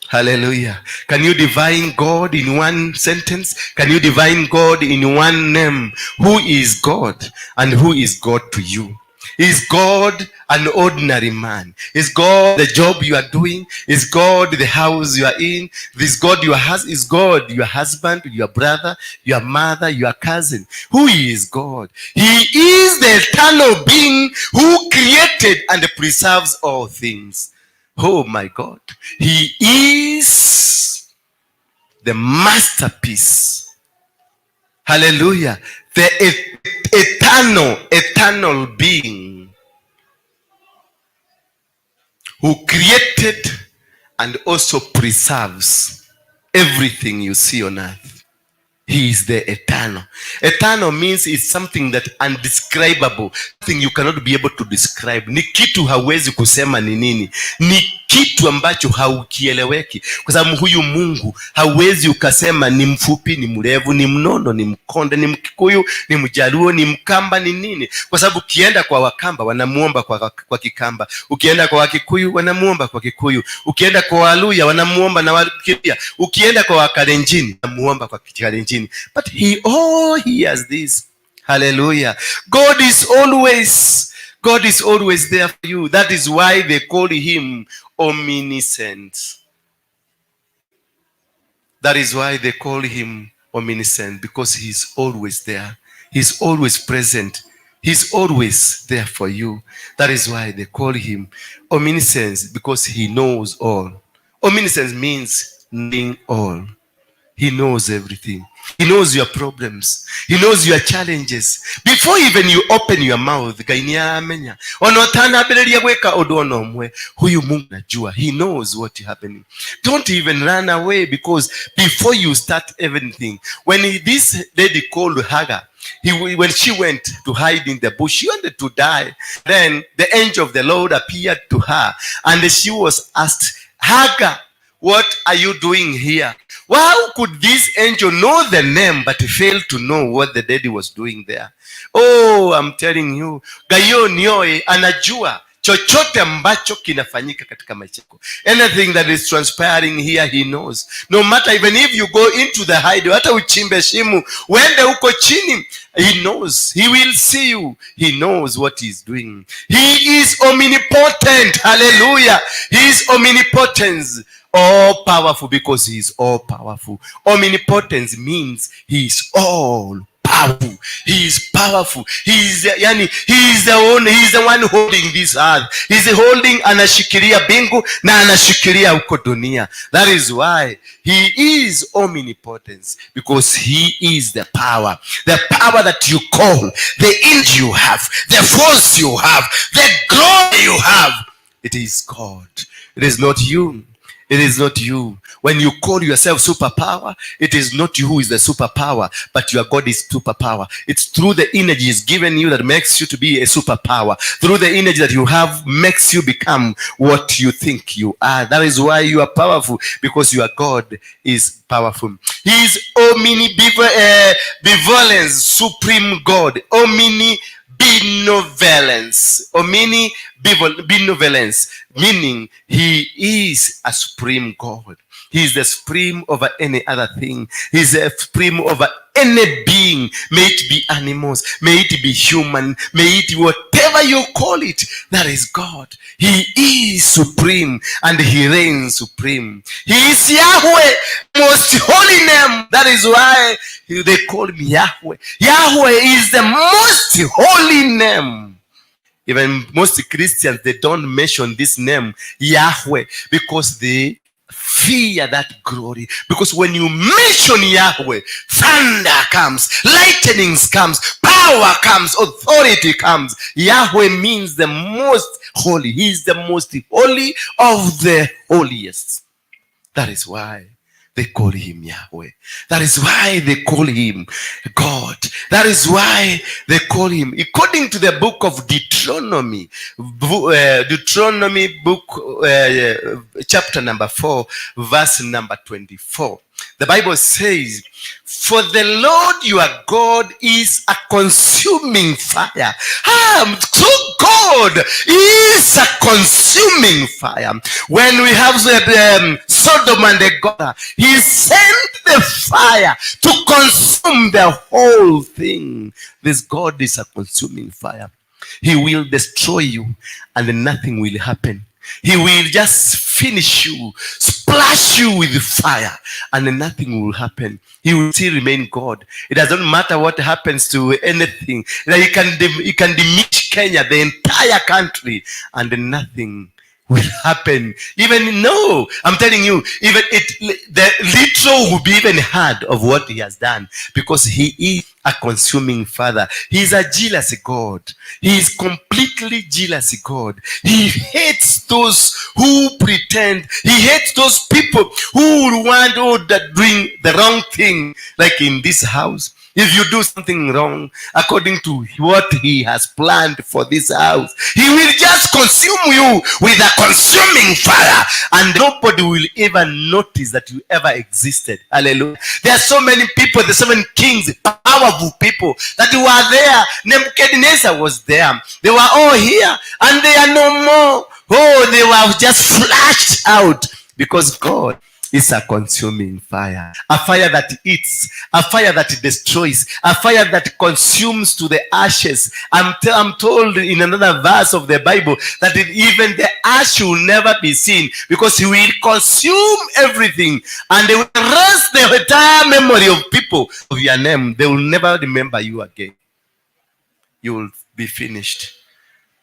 Hallelujah. Can you define God in one sentence? Can you define God in one name? Who is God and who is God to you? Is God an ordinary man? Is God the job you are doing? Is God the house you are in? Is God your husband, your brother, your mother, your cousin? Who is God? He is the eternal being who created and preserves all things. Oh my God. He is the masterpiece. Hallelujah. The eternal being who created and also preserves everything you see on earth. He is the eternal. Eternal means it's something that undescribable, something you cannot be able to describe. Ni kitu hawezi kusema ni nini. Ni kitu ambacho haukieleweki. Kwa sababu huyu Mungu hawezi ukasema ni mfupi, ni mrefu, ni mnono, ni mkonde, ni Mkikuyu, ni Mjaluo, ni Mkamba, ni nini. Kwa sababu ukienda kwa Wakamba wanamuomba kwa Kikamba. Ukienda kwa Wakikuyu wanamuomba kwa Kikuyu. Ukienda kwa Waluya wanamuomba na Waluya. Ukienda kwa Wakalenjini wanamuomba kwa Kalenjini. But he hears this. Hallelujah. God is always there for you. That is why they call him omniscient. That is why they call him omniscient, because he's always there. He's always present. He's always there for you. That is why they call him omniscient, because he knows all. Omniscience means knowing all. He knows everything. He knows your problems. He knows your challenges. Before even you open your mouth, He knows what's happening. Don't even run away, because before you start everything, when this lady called Hagar, when she went to hide in the bush, she wanted to die. Then the angel of the Lord appeared to her, and she was asked, Hagar, what are you doing here? How could this angel know the name but fail to know what the daddy was doing there? Oh, I'm telling you, Gayo nyoe anajua chochote ambacho kinafanyika katika maisha yako. Anything that is transpiring here, he knows. No matter, even if you go into the hide, hata uchimbe shimu, wende uko chini, he knows. He will see you. He knows what he's doing. He is omnipotent. Hallelujah. He is omnipotence. All powerful, because he is all powerful. Omnipotence means he is all powerful. He is powerful. He is the one holding this earth. He is holding, anashikilia bingu na anashikilia uko dunia. That is why he is omnipotence, because he is the power. The power that you call, the energy you have, the force you have, the glory you have. It is God. It is not you. It is not you. When you call yourself superpower, it is not you who is the superpower, but your God is superpower. It's through the energy He's given you that makes you to be a superpower. Through the energy that you have makes you become what you think you are. That is why you are powerful, because your God is powerful. He is omnibenevolence, supreme God. Benevolence, meaning he is a supreme God. He is the supreme over any other thing. He is the supreme over any being. May it be animals, may it be human, may it be whatever you call it. That is God. He is supreme and he reigns supreme. He is Yahweh, most holy name. That is why they call him Yahweh. Yahweh is the most holy name. Even most Christians, they don't mention this name, Yahweh, because they fear that glory. Because when you mention Yahweh, thunder comes, lightnings comes, power comes, authority comes. Yahweh means the most holy. He is the most holy of the holiest. That is why they call him Yahweh. That is why they call him God. That is why they call him, according to the book of Deuteronomy, chapter number 4, verse number 24. The Bible says, for the Lord your God is a consuming fire. So God is a consuming fire. When we have Sodom and Gomorrah, he sent the fire to consume the whole thing. This God is a consuming fire. He will destroy you and nothing will happen. He will just finish you, splash you with fire, and nothing will happen. He will still remain God. It doesn't matter what happens to anything. He can diminish Kenya, the entire country, and nothing will happen. Even no, I'm telling you, even the literal will be even heard of what he has done, because he is a consuming father. He is a jealous God. He is completely jealous God. He hates those who pretend. He hates those people who want to doing the wrong thing, like in this house. If you do something wrong according to what he has planned for this house, he will just consume you with a consuming fire, and nobody will ever notice that you ever existed. Hallelujah. There are so many people, the 7 kings, powerful people that were there. Nebuchadnezzar was there. They were all here and they are no more. Oh, they were just flashed out, because God is a consuming fire. A fire that eats, a fire that destroys, a fire that consumes to the ashes. I'm told in another verse of the Bible that even the ash will never be seen, because he will consume everything, and they will erase the entire memory of people of your name. They will never remember you again. You will be finished.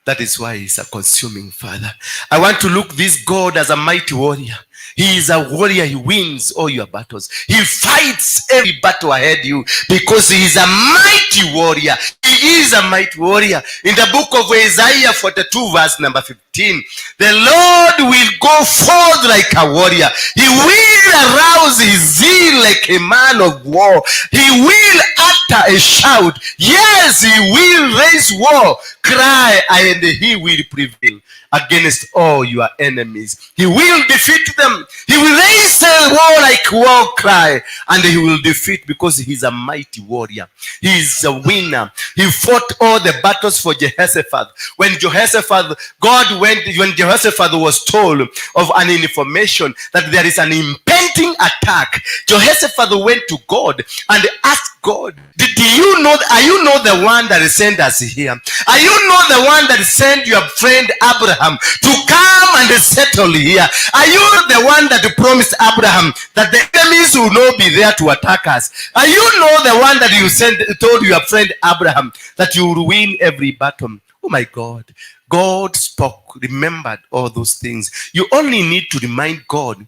That is why he's a consuming father. I want to look this God as a mighty warrior. He is a warrior. He wins all your battles. He fights every battle ahead of you because he is a mighty warrior. He is a mighty warrior. In the book of Isaiah 42 verse number 15, the Lord will go forth like a warrior. He will arouse his zeal like a man of war. He will utter a shout. Yes, he will raise war cry, and he will prevail against all your enemies. He will defeat them. He will raise a war like war cry, and he will defeat because he's a mighty warrior. He is a winner. He fought all the battles for Jehoshaphat. When Jehoshaphat was told of an information that there is an impending attack, Jehoshaphat went to God and asked God, are you not the one that sent us here? Are you not the one that sent your friend Abraham to come and settle here? Are you the one that promised Abraham that the enemies will not be there to attack us? Are you not the one that told your friend Abraham that you will win every battle? Oh my God. God spoke, remembered all those things. You only need to remind God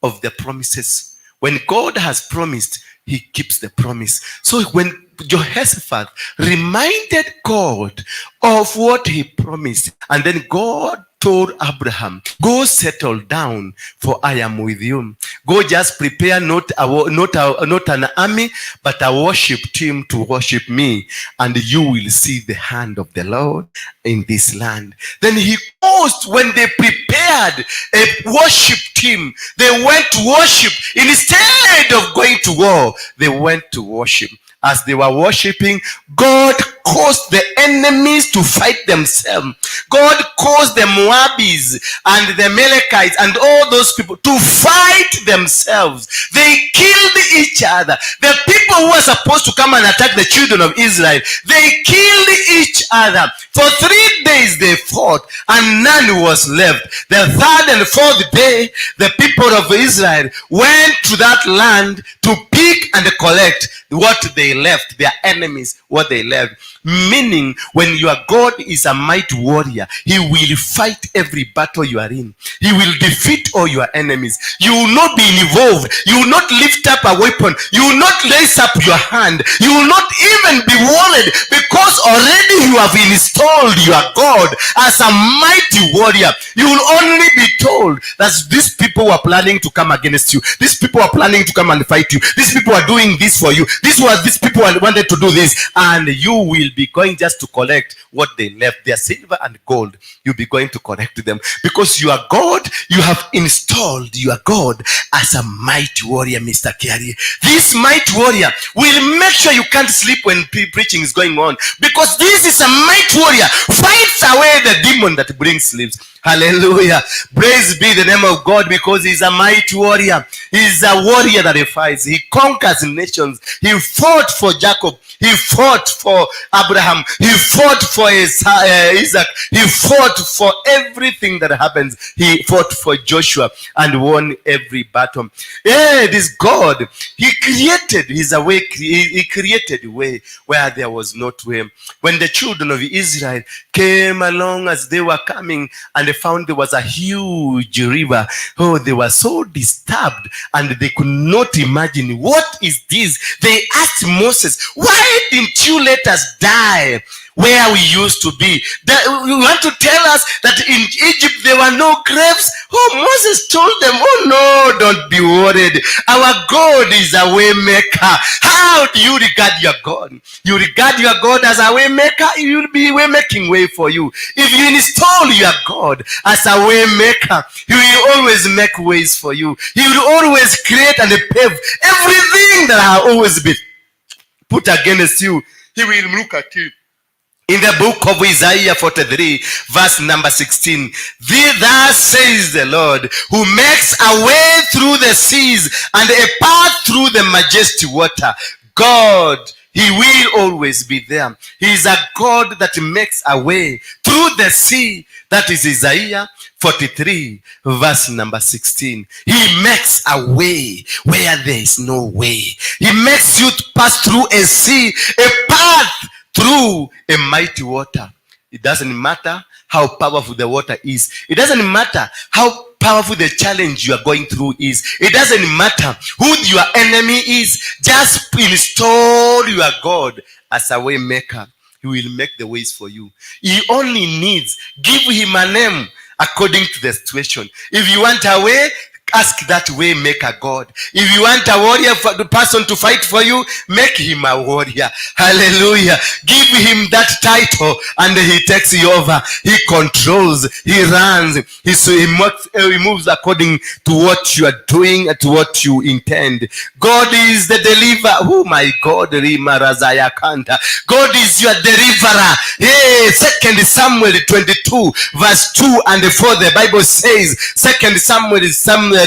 of the promises. When God has promised, he keeps the promise. So when Jehoshaphat reminded God of what he promised, and then God told Abraham, go settle down, for I am with you. Go just prepare not an army, but a worship team to worship me, and you will see the hand of the Lord in this land. Then he caused, when they prepared a worship team, they went to worship. Instead of going to war, they went to worship. As they were worshiping, God caused the enemies to fight themselves. God caused the Moabites and the Amalekites and all those people to fight themselves. They killed each other. The people who were supposed to come and attack the children of Israel, they killed each other. For 3 days they fought, and none was left. The third and fourth day, the people of Israel went to that land to pick and collect what they left, their enemies, what they left. Meaning, when your God is a mighty warrior, he will fight every battle you are in. He will defeat all your enemies. You will not be involved. You will not lift up a weapon. You will not raise up your hand. You will not even be worried, because already you have installed your God as a mighty warrior. You will only be told that these people were planning to come against you. These people are planning to come and fight you. These people are doing this for you. These people wanted to do this, and you will be going just to collect what they left, their silver and gold. You'll be going to collect them, because you are God. You have installed your God as a mighty warrior, Mr. Kiari. This mighty warrior will make sure you can't sleep when preaching is going on, because this is a mighty warrior. Fights away the demon that brings sleep. Hallelujah. Praise be the name of God, because he's a mighty warrior. He's a warrior that he fights. He conquers nations. He fought for Jacob. He fought for Abraham. He fought for Isaac. He fought for everything that happens. He fought for Joshua and won every battle. Yeah, this God, he created he created a way where there was no way. When the children of Israel came along, as they were coming, and they found there was a huge river, oh, they were so disturbed, and they could not imagine, what is this? They asked Moses, why didn't you let us die where we used to be? You want to tell us that in Egypt there were no graves? Oh, Moses told them, oh no, don't be worried. Our God is a way maker. How do you regard your God? You regard your God as a way maker, he will be way making way for you. If you install your God as a way maker, he will always make ways for you. He will always create and pave everything that has always been put against you. He will look at you. In the book of Isaiah 43, verse number 16, thus says the Lord, who makes a way through the seas and a path through the majestic water. God, he will always be there. He is a God that makes a way through the sea. That is Isaiah 43, verse number 16. He makes a way where there is no way. He makes you to pass through a sea, a path through a mighty water. It doesn't matter how powerful the water is. It doesn't matter how powerful the challenge you are going through is, it doesn't matter who your enemy is, just install your God as a way maker. He will make the ways for you. He only needs, give him a name according to the situation. If you want a way, ask that way maker God. If you want a warrior, for the person to fight for you, make him a warrior. Hallelujah. Give him that title and he takes you over. He controls, he runs, he moves according to what you are doing and to what you intend. God is the deliverer. Oh my God, God is your deliverer. Hey, 2 Samuel 22 verse 2 and 4, the Bible says, 2 Samuel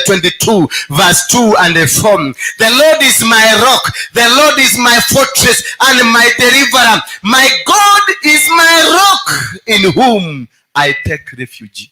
22 verse 2 and 4, the Lord is my rock, the Lord is my fortress and my deliverer, my God is my rock in whom I take refuge.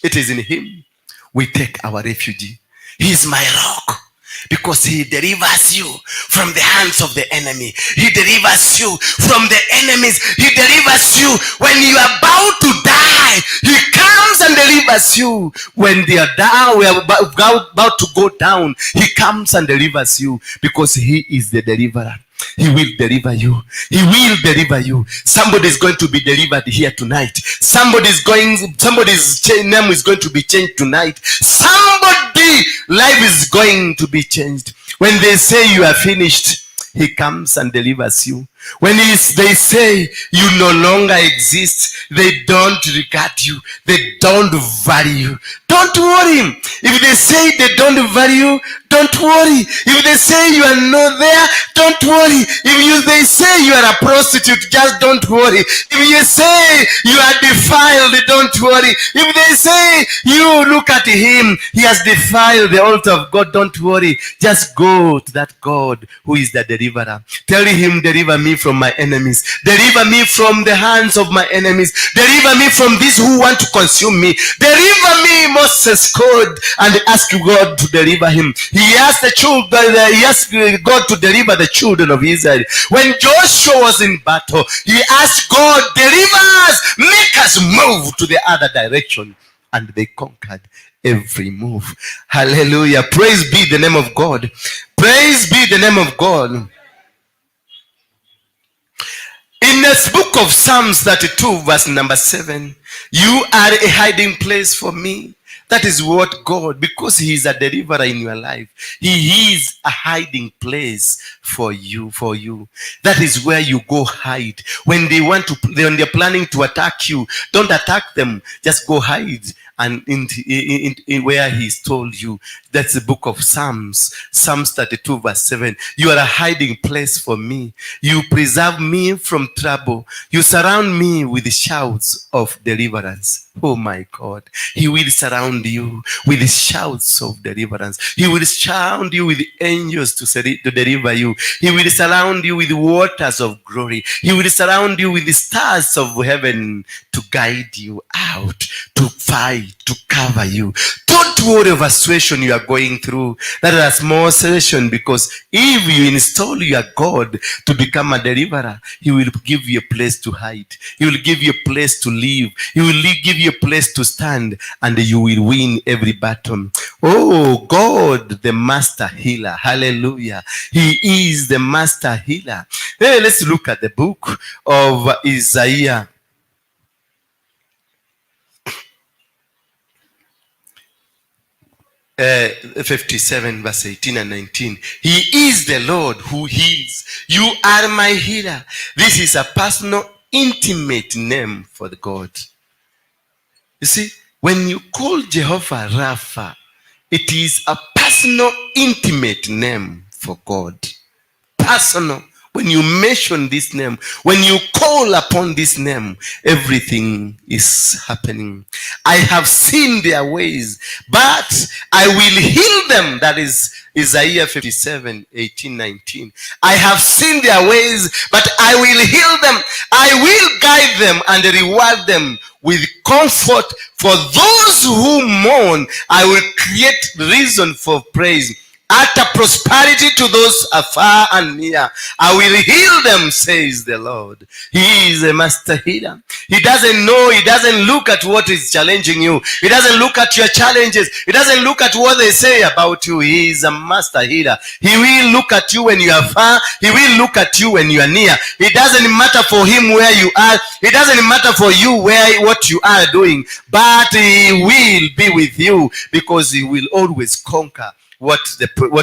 It is in him we take our refuge. He is my rock, because he delivers you from the hands of the enemy. He delivers you from the enemies. He delivers you when you are about to die. He comes and delivers you when they are down. We are about to go down. He comes and delivers you, because he is the deliverer. He will deliver you. He will deliver you. Somebody is going to be delivered here tonight. Somebody's name is going to be changed tonight. Somebody life is going to be changed. When they say you are finished, he comes and delivers you. When they say you no longer exist, they don't regard you, they don't value you, don't worry. If they say they don't value you, don't worry. If they say you are not there, don't worry. If they say you are a prostitute, just don't worry. If you say you are defiled, don't worry. If they say you look at him, he has defiled the altar of God, don't worry. Just go to that God who is the deliverer. Tell him, deliver me from my enemies. Deliver me from the hands of my enemies. Deliver me from these who want to consume me. Deliver me. Moses called and asked God to deliver him. He asked God to deliver the children of Israel. When Joshua was in battle, he asked God, deliver us, make us move to the other direction. And they conquered every move. Hallelujah. Praise be the name of God. Praise be the name of God. In this book of Psalms 32 verse number 7, you are a hiding place for me. That is what God, because he is a deliverer in your life, he is a hiding place for you. That is where you go hide. When they're planning to attack you, don't attack them. Just go hide and in where he's told you. That's the book of Psalms 32 verse 7. You are a hiding place for me. You preserve me from trouble. You surround me with shouts of deliverance. Oh my God. He will surround you with shouts of deliverance. He will surround you with angels to deliver you. He will surround you with waters of glory. He will surround you with the stars of heaven to guide you out, to fight, to cover you. Don't worry of a situation you are going through. That is a small situation, because if you install your God to become a deliverer, he will give you a place to hide. He will give you a place to live. He will give you a place to stand, and you will win every battle. Oh, God, the master healer. Hallelujah. He is the master healer. Hey, let's look at the book of Isaiah. Uh, 57 verse 18 and 19. He is the Lord who heals. You are my healer. This is a personal, intimate name for the God. You see, when you call Jehovah Rapha, it is a personal, intimate name for God. Personal. When you mention this name, when you call upon this name, everything is happening. I have seen their ways, but I will heal them. That is Isaiah 57, 18, 19. I have seen their ways, but I will heal them. I will guide them and reward them with comfort. For those who mourn, I will create reason for praise. utter prosperity to those afar and near. I will heal them, says the Lord. He is a master healer. He doesn't know, he doesn't look at what is challenging you. He doesn't look at your challenges. He doesn't look at what they say about you. He is a master healer. He will look at you when you are far. He will look at you when you are near. It doesn't matter for him where you are. It doesn't matter for you what you are doing. But he will be with you, because he will always conquer what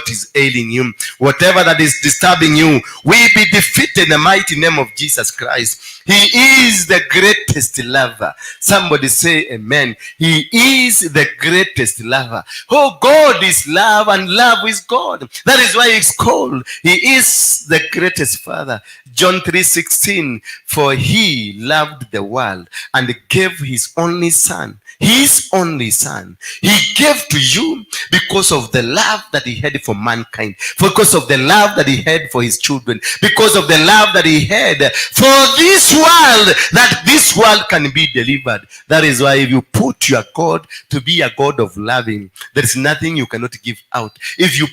is ailing you. Whatever that is disturbing you will be defeated in the mighty name of Jesus Christ. He is the greatest lover. Somebody say amen. He is the greatest lover. Oh, God is love, and love is God. That is why he's called. He is the greatest Father. John 3:16, for he loved the world and gave his only son. His only son. He gave to you because of the love that he had for mankind, because of the love that he had for his children, because of the love that he had for this world, that this world can be delivered. That is why if you put your God to be a God of loving, there is nothing you cannot give out. If you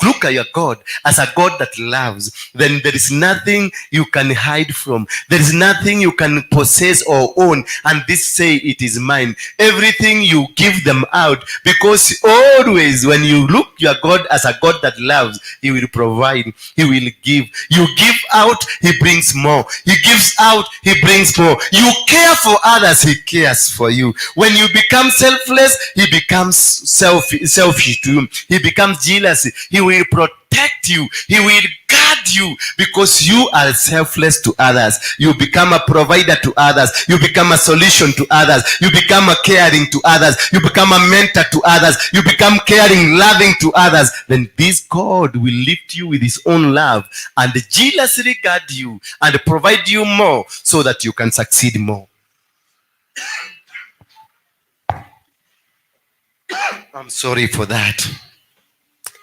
look at your God as a God that loves, then there is nothing you can hide from. There is nothing you can possess or own and this say it is mine. Everything you give them out, because always when you look your God as a God that loves, he will provide, he will give. You give out, he brings more. He gives out, he brings more. You care for others, he cares for you. When you become selfless, he becomes selfish to you. He becomes jealous. He will protect you. He will guard you, because you are selfless to others. You become a provider to others. You become a solution to others. You become a caring to others. You become a mentor to others. You become caring, loving to others. Then this God will lift you with his own love and jealously guard you and provide you more so that you can succeed more. I'm sorry for that.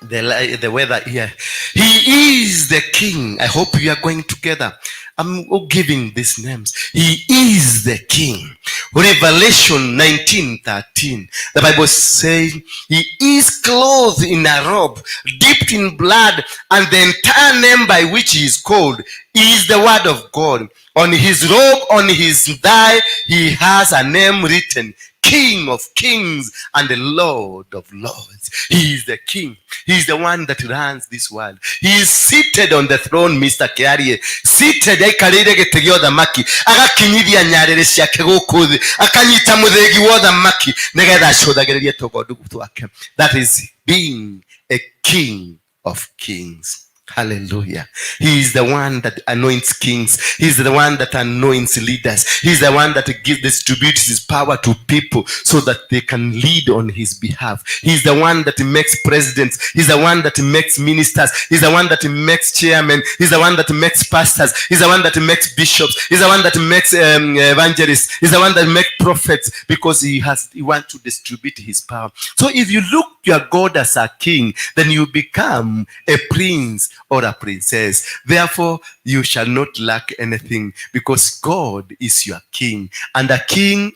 The weather here. He is the King. I hope we are going together. I'm giving these names. He is the King. Revelation 19:13. The Bible says he is clothed in a robe, dipped in blood, and the entire name by which he is called is the word of God. On his robe, on his thigh, he has a name written, King of Kings and the Lord of Lords. He is the King. He is the one that runs this world. He is seated on the throne, Mr. Kiarie. Seated, aikarire gite gya uthamaki, agakinyiria nyarere ciake guku thi, akanyita muthegi wa uthamaki nigetha acũthagĩrĩrie tũgondu twake. That is being a King of Kings. Hallelujah. He is the one that anoints kings. He is the one that anoints leaders. He is the one that distributes his power to people so that they can lead on his behalf. He is the one that makes presidents. He is the one that makes ministers. He is the one that makes chairmen. He is the one that makes pastors. He is the one that makes bishops. He is the one that makes evangelists. He is the one that makes prophets, because he wants to distribute his power. So if you look your God as a king, then you become a prince or a princess. Therefore, you shall not lack anything, because God is your king, and a king,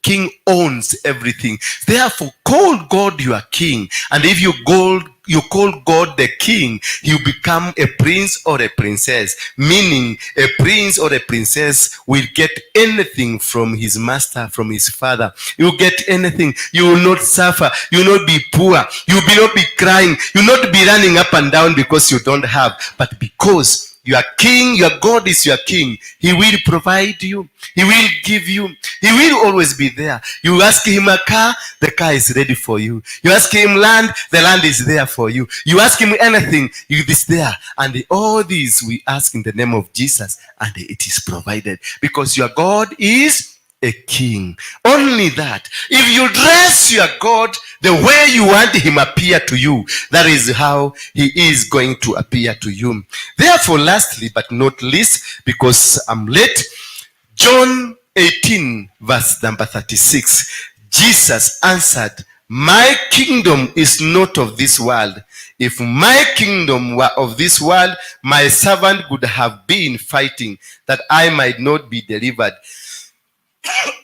king owns everything. Therefore, call God your king, and if you call God the king, you become a prince or a princess, meaning a prince or a princess will get anything from his master, from his father. You get anything. You will not suffer. You will not be poor. You will not be crying. You will not be running up and down because you don't have, but because your king, your God is your king. He will provide you. He will give you. He will always be there. You ask him a car, the car is ready for you. You ask him land, the land is there for you. You ask him anything, it is there. And all these we ask in the name of Jesus, and it is provided, because your God is a king. Only that. If you dress your God the way you want him appear to you, that is how he is going to appear to you. Therefore, lastly but not least, because I'm late, John 18 verse number 36, Jesus answered, my kingdom is not of this world. If my kingdom were of this world, my servant would have been fighting that I might not be delivered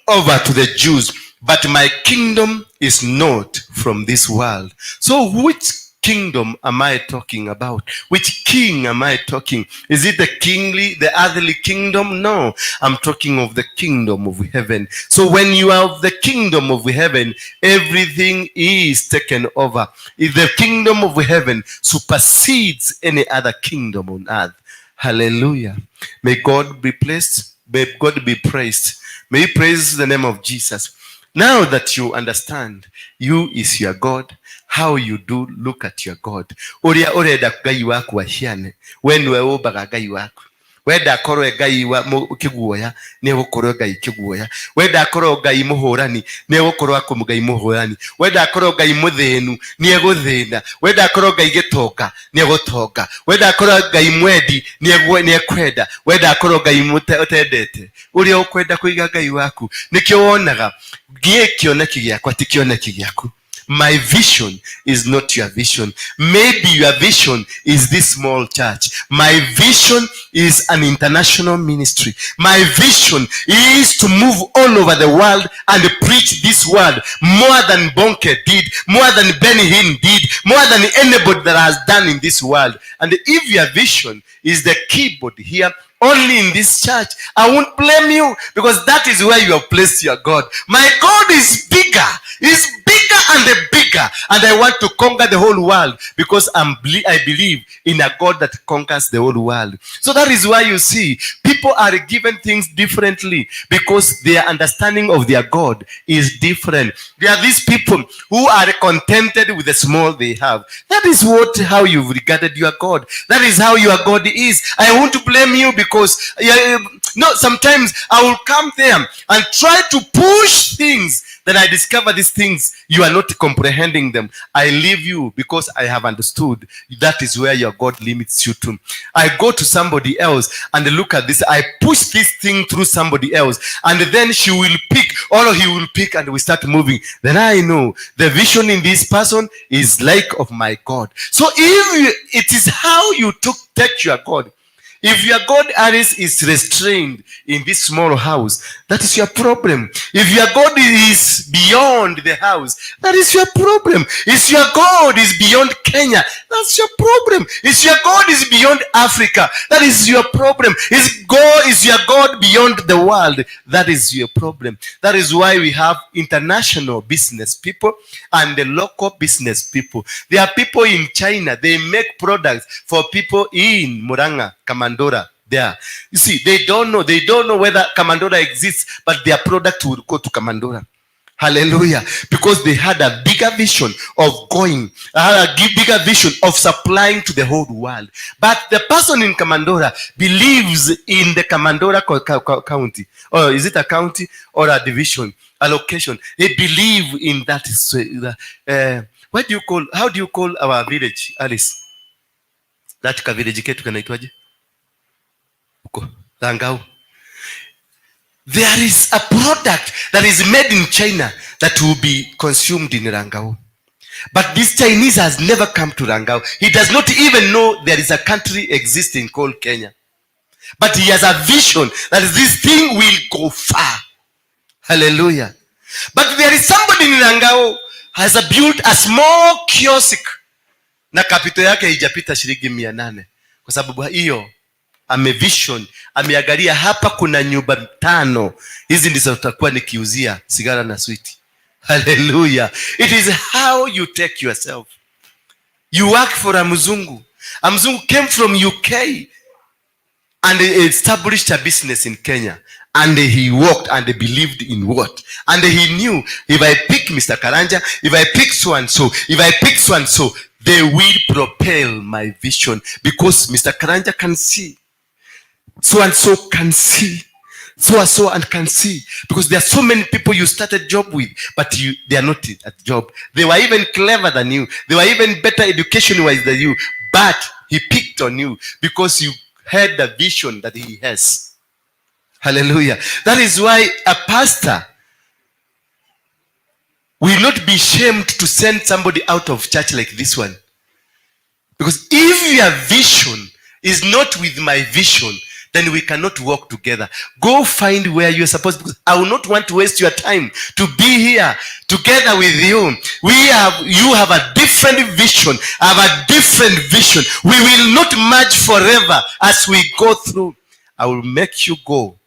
over to the Jews, but my kingdom is not from this world. So which kingdom am I talking about? Which king am I talking? Is it the kingly, the earthly kingdom? No, I'm talking of the kingdom of heaven. So when you are of the kingdom of heaven, everything is taken over. If the kingdom of heaven supersedes any other kingdom on earth. Hallelujah. May God be blessed. May God be praised. May you praise the name of Jesus. Now that you understand, you is your God, how you do look at your God. Uria urenda Ngai waku ahiane, we niwe umbaga Ngai waku. Wenda akorwo Ngai wa kiguoya, ni gukorwo Ngai kiguoya. Wenda akorwo Ngai muhurani, ni gukorwo aku Ngai muhurani. Wenda akorwo Ngai muthinu, ni eguthina. Wenda akorwo Ngai gitonga, ni egutonga. Wenda akorwo Ngai mwendi, ni ekwenda. Wenda akorwo Ngai utendete. Uria ukwenda kuiga Ngai waku, nikio wonaga gie kioneki giakwa ti kioneki giaku. My vision is not your vision. Maybe your vision is this small church. My vision is an international ministry. My vision is to move all over the world and preach this word more than Bonke did, more than Benny Hinn did, more than anybody that has done in this world. And if your vision is the keyboard here, only in this church, I won't blame you, because that is where you have placed your God. My God is bigger. He's bigger and bigger. And I want to conquer the whole world, because I believe in a God that conquers the whole world. So that is why you see people are given things differently, because their understanding of their God is different. There are these people who are contented with the small they have. That is how you've regarded your God. That is how your God is. I won't blame you, because sometimes I will come there and try to push things. Then I discover these things, you are not comprehending them. I leave you because I have understood that is where your God limits you to. I go to somebody else and look at this. I push this thing through somebody else, and then she will pick, or he will pick, and we start moving. Then I know the vision in this person is like of my God. So if it is how you take your God. If your God Aris is restrained in this small house, that is your problem. If your God is beyond the house, that is your problem. If your God is beyond Kenya, that's your problem. If your God is beyond Africa, that is your problem. Is your God beyond the world, that is your problem. That is why we have international business people and the local business people. There are people in China, they make products for people in Muranga, Kamandora, there. You see, they don't know whether Kamandora exists, but their product will go to Kamandora. Hallelujah. Because they had a bigger vision of going, a bigger vision of supplying to the whole world. But the person in Kamandora believes in the Kamandora county. Or is it a county or a division, a location? They believe in that. How do you call our village, Alice? That village ketu kanaitwaje? Rangau. There is a product that is made in China that will be consumed in Rangau. But this Chinese has never come to Rangau. He does not even know there is a country existing called Kenya. But he has a vision that this thing will go far. Hallelujah. But there is somebody in Rangau has built a small kiosk. Na kapito yake haijapita shilingi 800. Kwa sababu hiyo amevision, ameangalia hapa kuna nyumba 5. Hizi ndizo tutakuwa nikiuzia sigara na sweet. Hallelujah. It is how you take yourself. You work for a mzungu. A mzungu came from UK and established a business in Kenya. And he walked and believed in what? And he knew, if I pick Mr. Karanja, if I pick so and so, if I pick so and so, they will propel my vision. Because Mr. Karanja can see. So and so can see. So and so and can see. Because there are so many people you started job with, but they are not at job. They were even clever than you. They were even better education-wise than you. But he picked on you because you had the vision that he has. Hallelujah. That is why a pastor will not be ashamed to send somebody out of church like this one. Because if your vision is not with my vision, then we cannot walk together. Go find where you're supposed to. I will not want to waste your time to be here together with you. You have a different vision. I have a different vision. We will not merge forever as we go through. I will make you go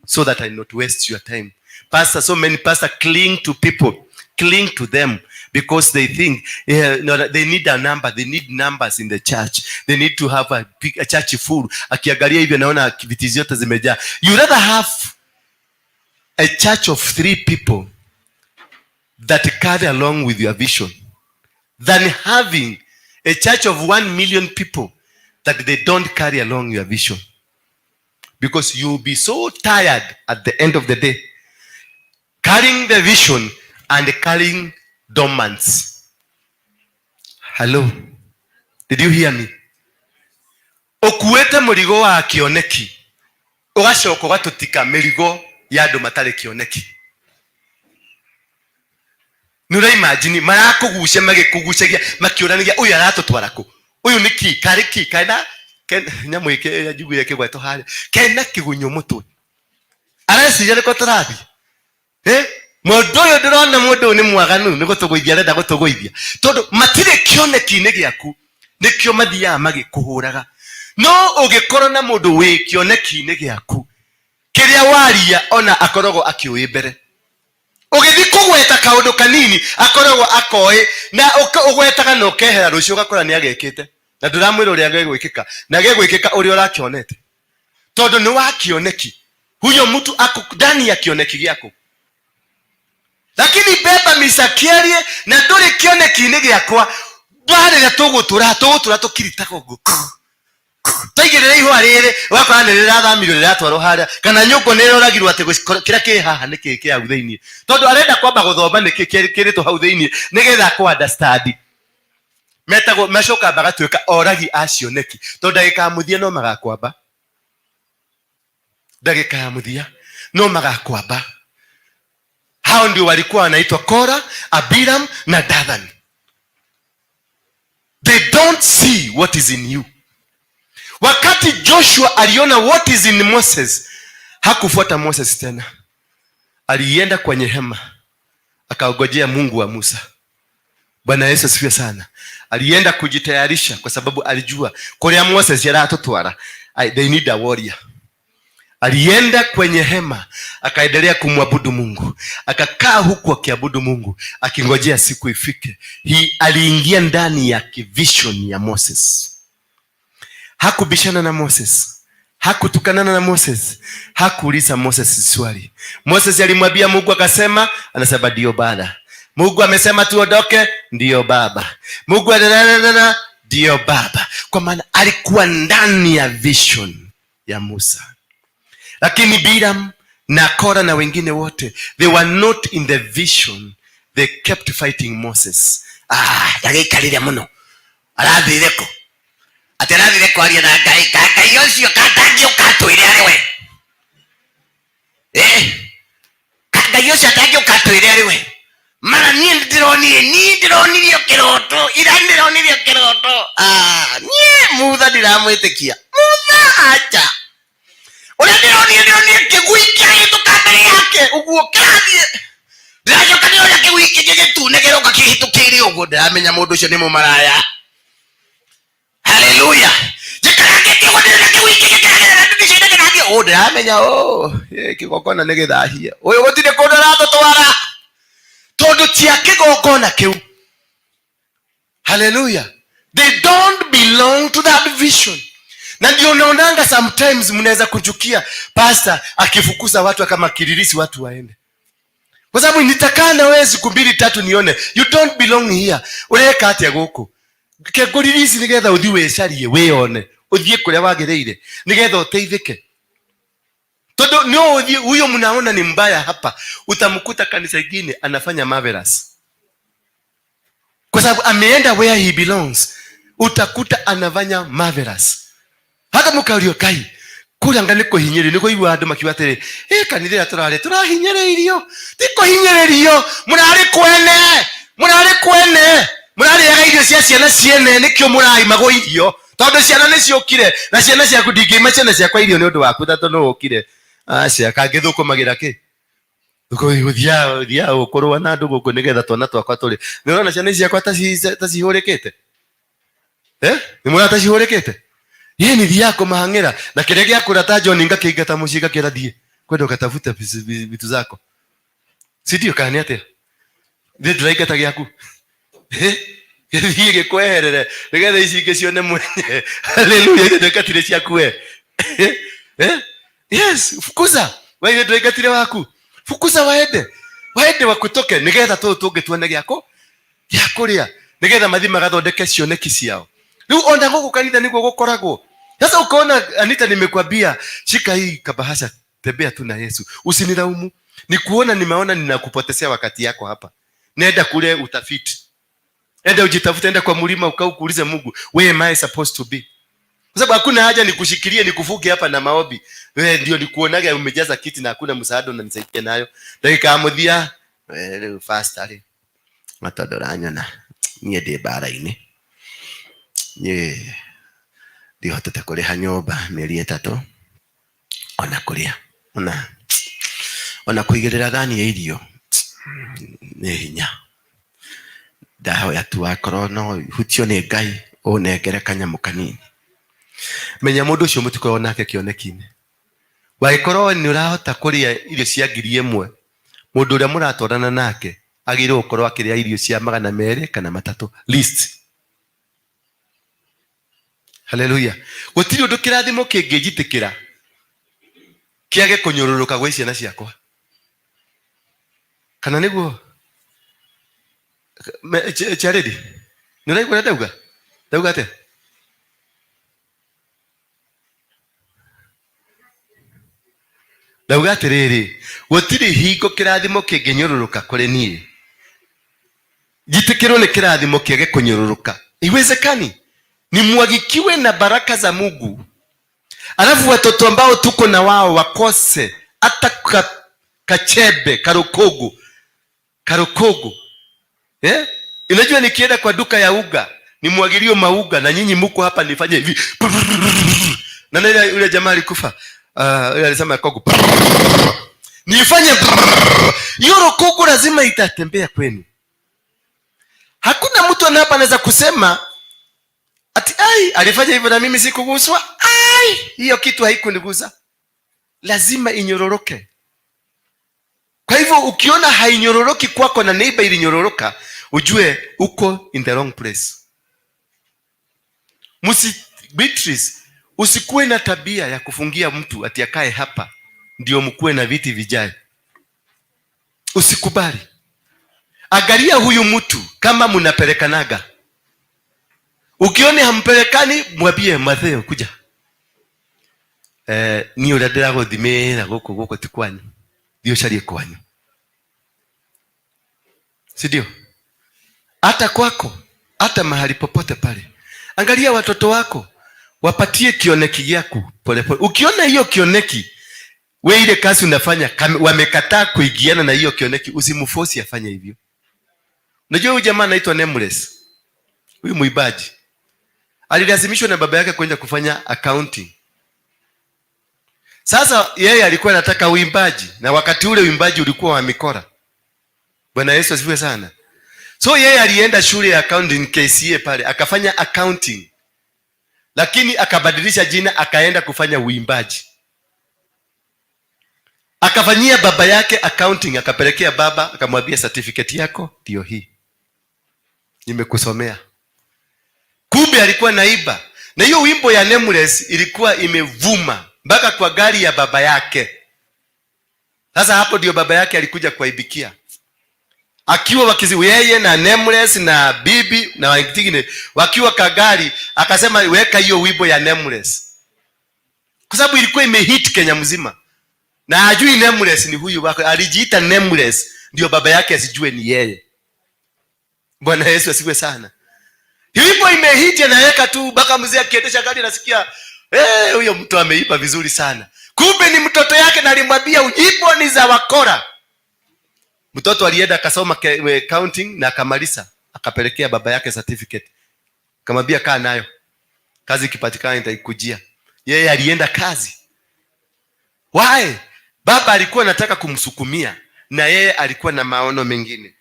so that I not waste your time. Pastor, so many pastors cling to people, cling to them because they think they need a number. They need numbers in the church. They need to have a church full. Akiangalia hivyo naona activities zote zimejaa. You rather have a church of 3 people that carry along with your vision than having a church of 1 million people that they don't carry along your vision. Because you will be so tired at the end of the day, carrying the vision and carrying dormants. Hello? Did you hear me? Okuete murigo wa kioneki. Ugacoka ugatutika mirigo ya andu matari kioneki. Nura imagine marakugucia magikugucagia makiuranagia uyu aratutwara ku. Uyu niki kariki kana nyamu ike ya jugu yake gweto hali. Kena kigunyo mutwe. Areciria niko turathi. Mundu uyu ndirona mundu ni mwaganu ni gutuguithia renda gutuguithia. Tondu matire kioneki-ini giaku nikio mathia magikuhuraga. No ugikorwo na mundu wi kioneki-ini giaku kiria waria ona akorogo akiui mbere. Ugithi kugweta kaundu kanini akorogo akoi na ugwetaga no kehera rucio gakora ni agekite. Na nduramwira uria gegwikika na gegwikika uria urakionete. Tondu ni wa kioneki. Huyo mtu ako ndani ya kioneki giako. Lakini beba misakiarie na nduri kioneki-ini giakwa ndwarira tugutura tukirita gogo. Taigirira ihwa riri wakora ni rirathamiro riratwarwo haria kana nyuko ni roragirwo ati kira ki haha ni ki hau thiini. Tondu arenda kwamba guthoma ni ki kirito hau thiini nigetha ku understand. Metago macoka bagatuika oragi acioneki. Tondu ndagika muthia no magakwamba. Ndagika ya muthia no magakwamba. Hao ndio walikuwa wanaitwa Kora, Abiram na Dathan. They don't see what is in you. Wakati Joshua aliona what is in Moses, hakufuata Moses tena. Alienda kwenye hema, akaogojea Mungu wa Musa. Bwana Yesu asifiwe sana. Alienda kujitayarisha kwa sababu alijua kwa Moses yaratutwara. They need a warrior. Alienda kwenye hema, akaendelea kumwabudu Mungu. Akakaa huku akiabudu Mungu, akingojea siku ifike. Aliingia ndani ya vision ya Moses. Hakubishana na Moses. Hakutukanana na Moses. Hakuuliza Moses swali. Moses alimwambia Mungu akasema, anasema ndio baba. Mungu amesema tuondoke, ndio baba. Mungu ndio baba. Kwa maana alikuwa ndani ya vision ya Musa. Lakini Bilam na Kora na wengine wote, they were not in the vision. They kept fighting Moses. Yagikarire muno. Arathireko. Aterathireko aria na Ngai ucio katangi ukatwire ari we. Ngai ucio katangi ukatwire ari we. Mara ni ndironire kiroto. Ira ndironire kiroto. Nie mutha ndiramwitikia. Mutha acha. Ule ndironire kiguikia itukambere yake uguo kathie. Ndiracoka ni ule kiguikia gitune giroka kihitukiri uguo ndiramenya mundu ucio ni mumaraya. Hallelujah. Jikarage kiwandira kiguikia gikagera ndishinde kinathie. Ndiramenya kigokona ni githahia. Uyu gutire kundu ratutwara. Tondu tia kigokona kiu. Hallelujah. They don't belong to that vision. Na ndio naonanga sometimes mnaweza kuchukia pastor akifukuza watu kama kiririsi watu waende. Kwa sababu nitakaa na wewe siku 2-3 nione you don't belong here. Ureka ati guku. Kegoririsi nigetha uthi wecarie weone. Uthie kuria wagereire nigetha uteithike. Todo no uthie huyo mnaona ni mbaya hapa. Utamkuta kanisa lingine anafanya marvelous. Kwa sababu ameenda where he belongs. Utakuta anafanya marvelous. Hata mukario kai kuranga niko hinyere niko iwa andu makiwatere kanithira turahinyereirio tiko hinyererio murari kwene murari yaga irio irio cia ciana ciene nikio murai mago irio tondu ciana ni ciokire na ciana cia kudingi ciana cia kwa irio ni undu waku tatu no ukire acia kangithukumagira ki thukuthia ukorwa na ndu guku nigetha twana twakwa turi ni urona ciana ciakwa ta cihurikite ni mura ta cihurikite ye ni thia kumahangira na kire gia kurata John ngakingata muciga kira thie kwenda ukatafuta vitu zako si ndio kani atia thie ndiraigata giaku thie gikweherere nigetha ici ingi cione mwenye haleluya ndikatire ciaku yes fukuza wewe ndiraigатire waku fukuza waende wakutoke nigetha tungi tuone giako giakuria nigetha mathima gathondeke cioneki ciao riu ona guku kanitha niguo gukoragwo sasa ukaona Anita nimekwambia shika hii kabahasha tembea tu na Yesu usinilaumu ni kuona nimeona ninakupotezea wakati yako hapa nenda kule utafiti enda ujitafute enda kwa mlima ukaukuulize Mungu where am I supposed to be kwa sababu hakuna haja nikushikilie nikufuge hapa na maombi wewe ndio nikuonaga umejaza kiti na hakuna msaada unanisaidia nayo dakika amuthia fast ali matodoranya nie de bara-ini ye ndio hata kuliha nyumba mieri 3 ona kulia ona kuigirira thani ya irio ni hinya daho ya tu akorono hutio ni Ngai unengere kanyamu kanini menya mundu ucio mutiko onake kionekine waikoro ni urahota kuria irio cia 1,000 mundu uria muratwarana nake agire ukorwo akiria irio cia 200 kana 3 list. Haleluya. Gutiri undu kirathimo kingijitikira kiage kunyururuka gwa ciana ciakwa kana niguo charedi niraigua ndauga ate ndauga atiriri gutiri hingo kirathimo kinginyururuka kuri nie jitikirwo ni kirathimo kiage kunyururuka iwezekani ni mwagikiwe na baraka za Mungu alafu watoto ambao tuko na wao wakose hata kachebe karukogo unajua nikienda kwa duka ya uga ni mwagilio mauga na nyinyi mko hapa nifanye hivi na nile yule jamaa alikufa yule alisema kogo nifanye hiyo kogo lazima itatembea kwenu. Hakuna mtu hapa anaweza kusema ati alifanya hivyo na mimi sikuguswa. Hiyo kitu haikunigusa. Lazima inyororoke. Kwa hivyo ukiona hainyororoki kwako na neighbor ilinyororoka, ujue uko in the wrong place. Beatrice, usikuwe na tabia ya kufungia mtu ati akae hapa ndio mkuwe na viti vijae. Usikubali. Angalia huyu mtu kama mnapelekanaga. Ukione hampelekani mwambie Mathayo kuja. Ni uradira guthimira guku tikwanyu. Ndio sharie kwanyu. Si ndio? Hata kwako, hata mahali popote pale. Angalia watoto wako, wapatie kioneki yako polepole. Ukiona hiyo kioneki, wewe ile kazi unafanya wamekataa kuigiana na hiyo kioneki, usimforce afanye hivyo. Unajua huyu jamaa anaitwa Nameless. Huyu muibaji alilazimishwa na baba yake kwenda kufanya accounting. Sasa yeye alikuwa anataka uimbaji na wakati ule uimbaji ulikuwa wa mikora. Bwana Yesu asifiwe sana. So yeye alienda shule ya accounting KCA pale akafanya accounting. Lakini akabadilisha jina akaenda kufanya uimbaji. Akafanyia baba yake accounting, akapelekea baba akamwambia certificate yako ndio hii. Nimekusomea. Kumbe alikuwa naiba. Na hiyo wimbo ya Nameless ilikuwa imevuma mpaka kwa gari ya baba yake. Sasa hapo ndio baba yake alikuja kuaibikia. Akiwa wakizi yeye na Nameless na bibi na wengine wakiwa kagari akasema weka hiyo wimbo ya Nameless. Kwa sababu ilikuwa imehit Kenya mzima. Na hajui Nameless ni huyu wako, alijiita Nameless ndio baba yake asijue ni yeye. Bwana Yesu asifiwe sana. Hiyo imehit anaweka tu baka mzee akiendesha gari nasikia huyo mtu ameipa vizuri sana. Kumbe ni mtoto yake na alimwambia ujipo ni za wakora. Mtoto alienda akasoma accounting na akamaliza akapelekea baba yake certificate. Kamwambia kaa nayo, kazi ikipatikana nitaikujia. Yeye alienda kazi. Why? Baba alikuwa anataka kumsukumia na yeye alikuwa na maono mengine.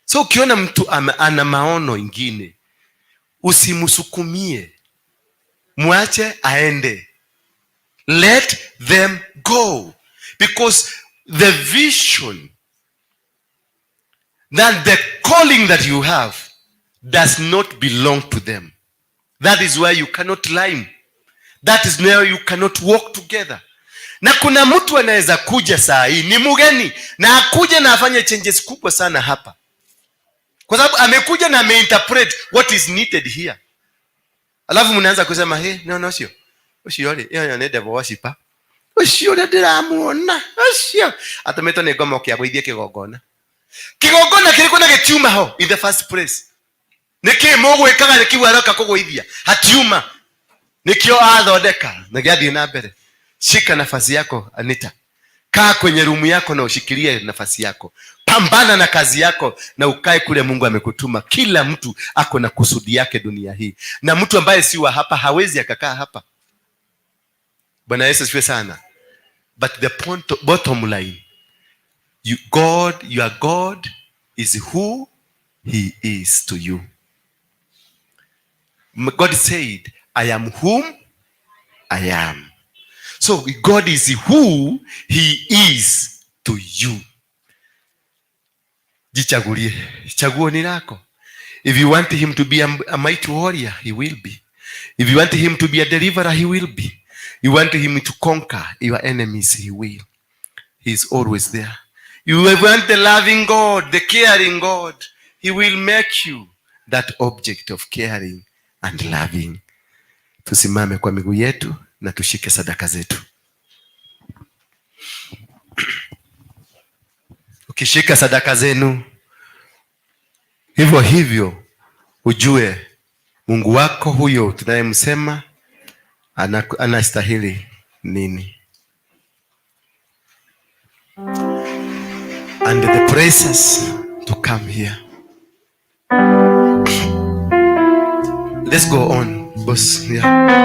So ukiona mtu ana maono ingine, usimsukumie, mwache aende. Let them go, because the vision that the calling that you have does not belong to them. That is why you cannot line. That is where you cannot walk together. Na kuna mtu anaweza kuja saa hii ni mgeni na akuje na afanye changes kubwa sana hapa, kwa sababu amekuja na ameinterpret what is needed here. Alafu mnaanza kusema no sio yule yeye anaenda worshiper sio ndiramuona sio atameto ne goma kia boithie kigogona kilikuwa na getiuma ho in the first place. Niki mogwe kaga nikiwa roka kugoithia hatiuma nikio athondeka na giathi na mbere. Shika nafasi yako Anita, kaa kwenye rumu yako na ushikilie nafasi yako, pambana na kazi yako na ukae kule Mungu amekutuma. Kila mtu ako na kusudi yake dunia hii, na mtu ambaye si wa hapa hawezi akakaa hapa. Bwana Yesu asifiwe sana. But the bottom line, your God is who he is to you. God said, I am whom I am. So God is who he is to you. Jichagulie. Chaguo ni lako. If you want him to be a mighty warrior, he will be. If you want him to be a deliverer, he will be. You want him to conquer your enemies, he will. He is always there. You want the loving God, the caring God, he will make you that object of caring and loving. Tusimame kwa miguu yetu na tushike sadaka zetu. Ukishika sadaka zenu hivyo hivyo, ujue Mungu wako huyo tunayemsema anastahili nini. And the praises to come here. Let's go on, boss. Yeah.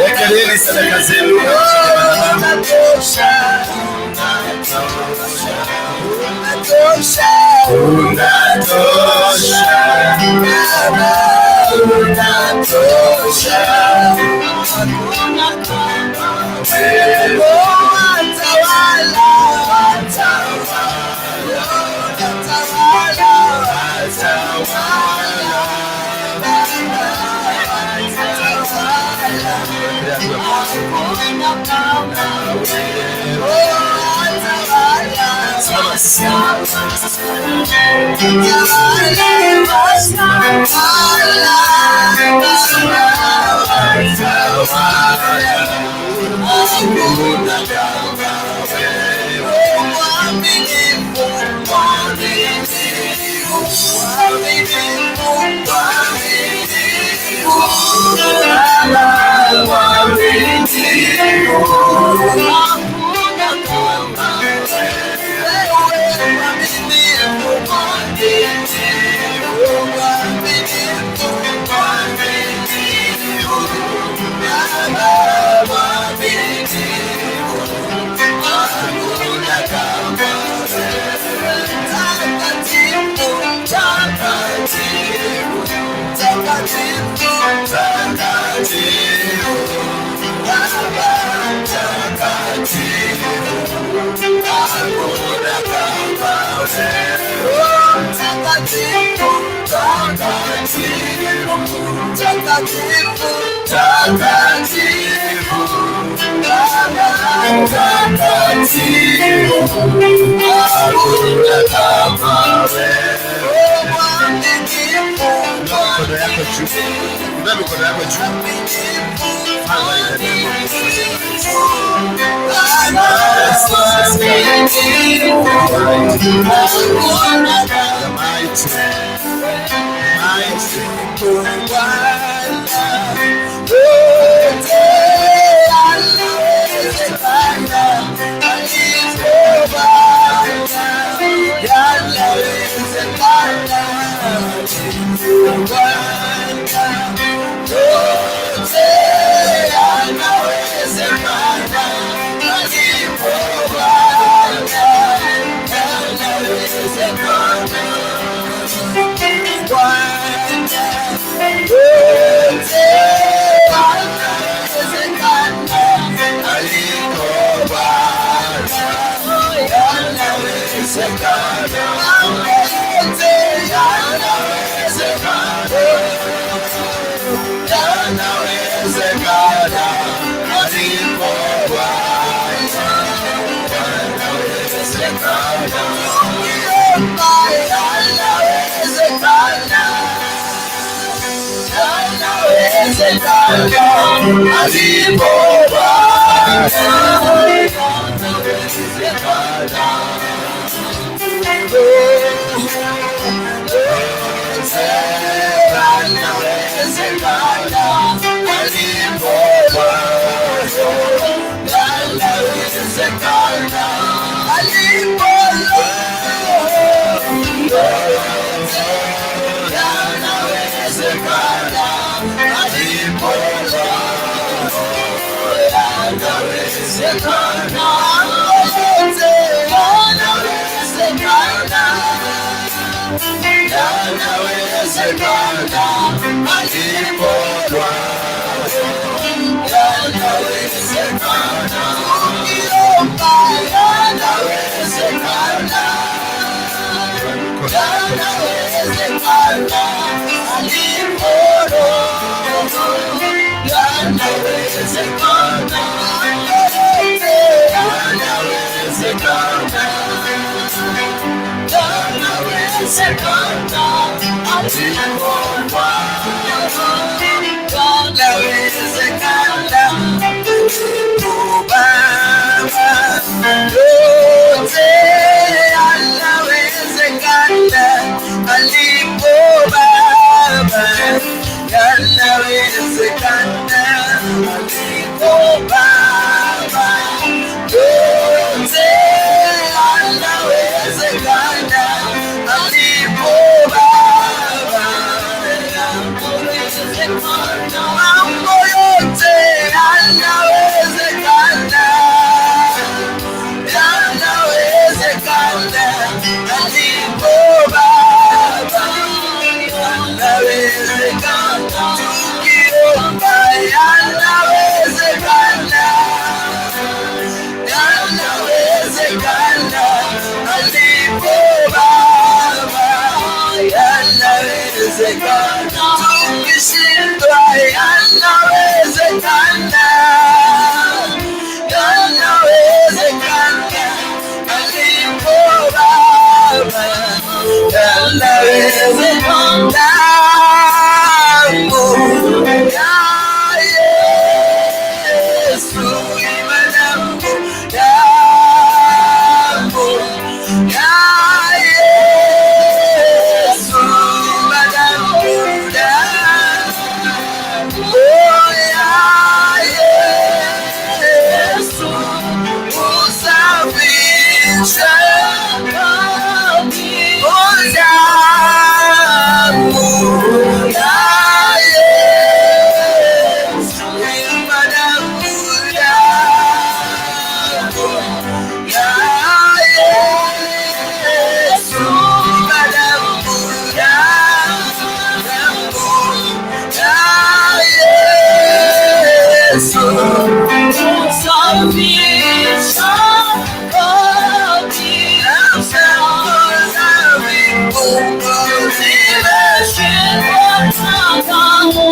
Wekeleni sadaka zenu.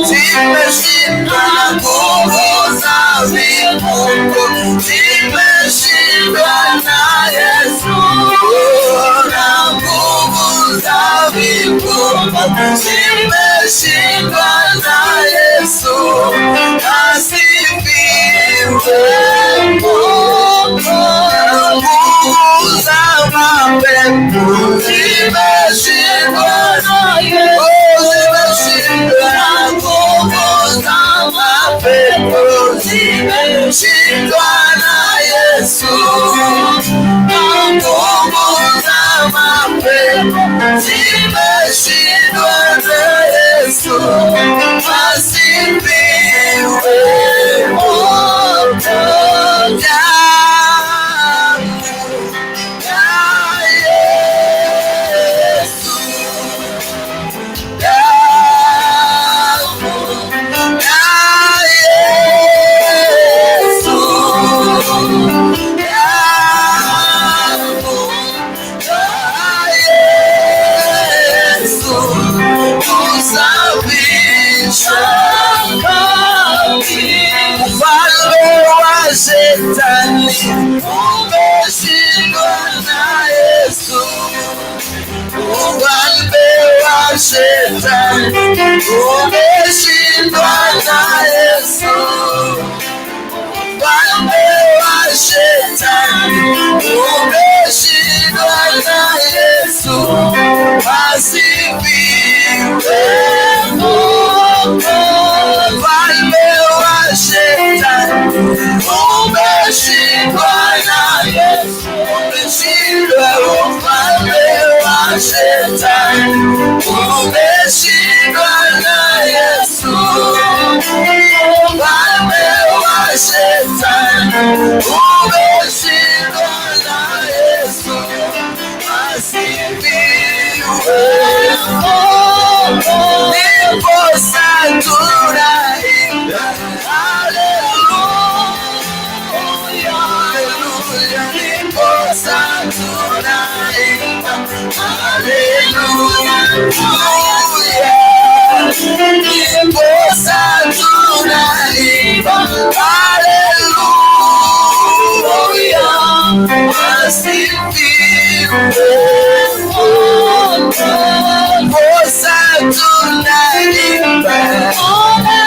Zimeshindwa na nguvu za vifungo, zimeshindwa na Yesu, na nguvu za vifungo, zimeshindwa na Yesu. Asifiwe Mungu. Nguvu za mapepo zimeshindwa na Yesu, zimeshindwa na nguvu za mapepo zimeshindwa na Yesu, na nguvu za mapepo zimeshindwa na Yesu. Asifiwe Mungu. Ufalme wa Shetani umeshindwa na Yesu. Ufalme wa Shetani umeshindwa na Yesu. Ufalme wa Shetani umeshindwa na Yesu. Asifiwe Mungu. Ufalme wa Shetani umeshindwa na Yesu. Umeshindwa ufalme wa Shetani umeshindwa na Yesu. Ufalme wa Shetani umeshindwa na Yesu. Asifiwe Mungu. Ndiposa tunaimba haleluya, haleluya. Ndiposa tunaimba haleluya, haleluya. Ndiposa tunaimba haleluya. Asifiwe Mungu. Ndiposa tunaimba haleluya.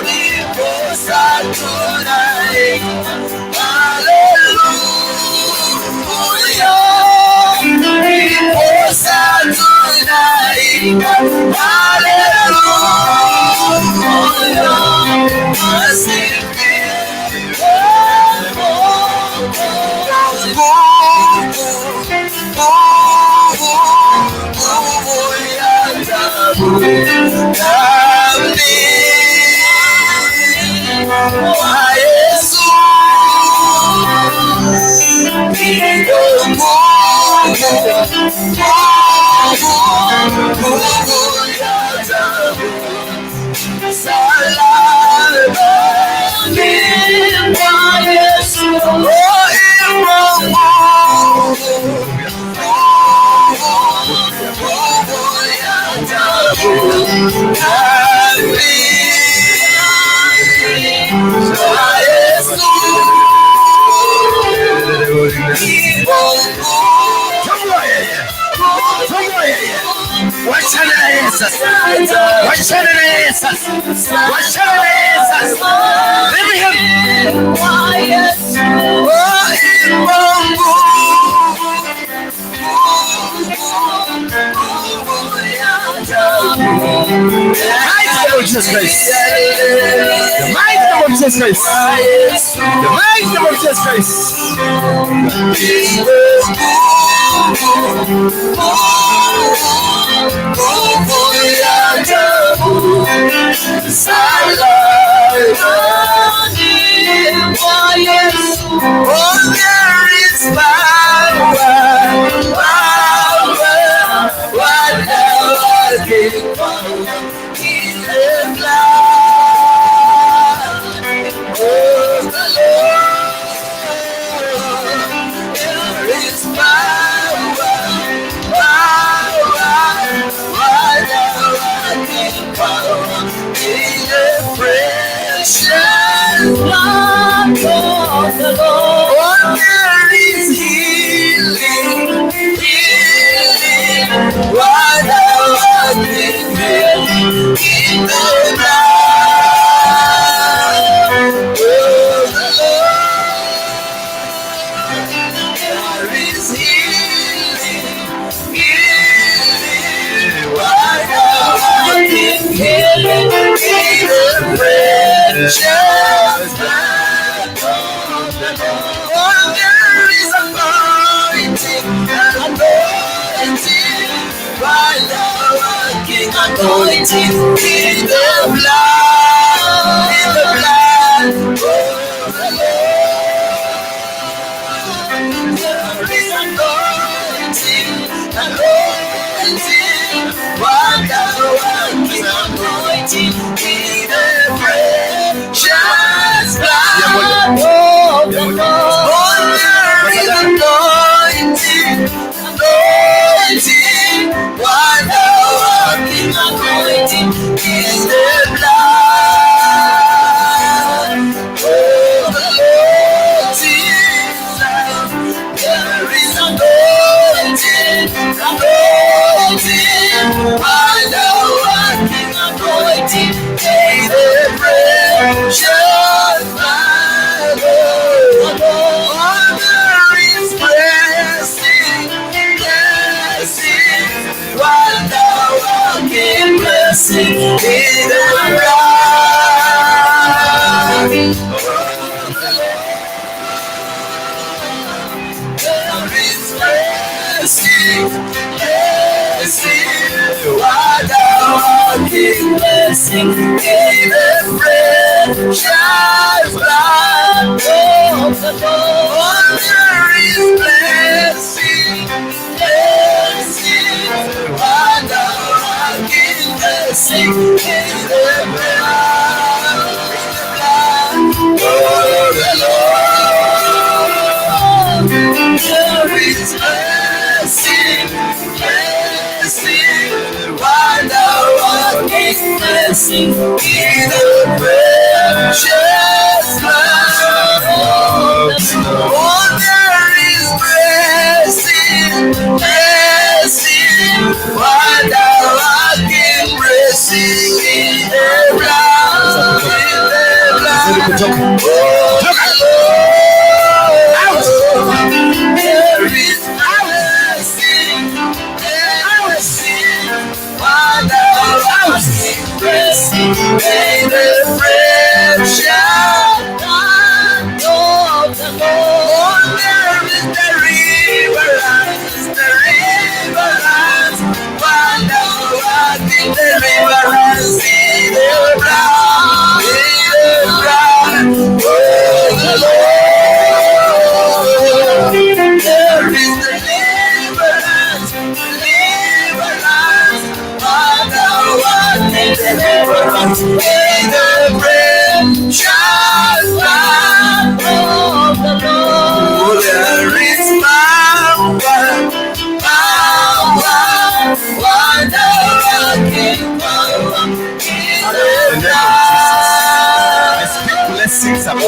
Ndiposa tunaimba haleluya. Ndiposa tunaimba haleluya. Asifiwe nguvu ya ajabu wa Yesu. Nguvu ya ajabu salamani mwa Yesu. Wachana na Yesu. Wachana na Yesu. Wachana na Yesu. Leave him. Jesus Christ. The mighty name of Jesus Christ. The mighty name of Jesus Christ. Oh, there is power, whatever in the blood. precious blood of the Lord. Oh, there is anointing, wonder-working anointing in the blood, of the Lord. There is anointing, wonder-working anointing in the precious blood of the Lord. Oh, there is anointing, wonder-working anointing in the blood of the Lord Jesus. There is anointing, wonder-working anointing in the precious blood of the Lord. There is blessing, wonder-working blessing in the blood of the Lord. There is blessing, wonder-working blessing in the precious blood of the Lord. There is blessing, wonder-working blessing in the blood of the Lord. There is blessing, wonder-working blessing in the precious blood of the Lord. Oh, there is blessing, wonder-working blessing in the blood, of the Lord. There is blessing, wonder-working blessing in the precious blood of the Lord. There is deliverance, wonder-working deliverance in the blood, of the Lord. There is deliverance, wonder-working deliverance in the precious blood of the Lord. There is power, wonder-working power in the blood. I speak blessings upon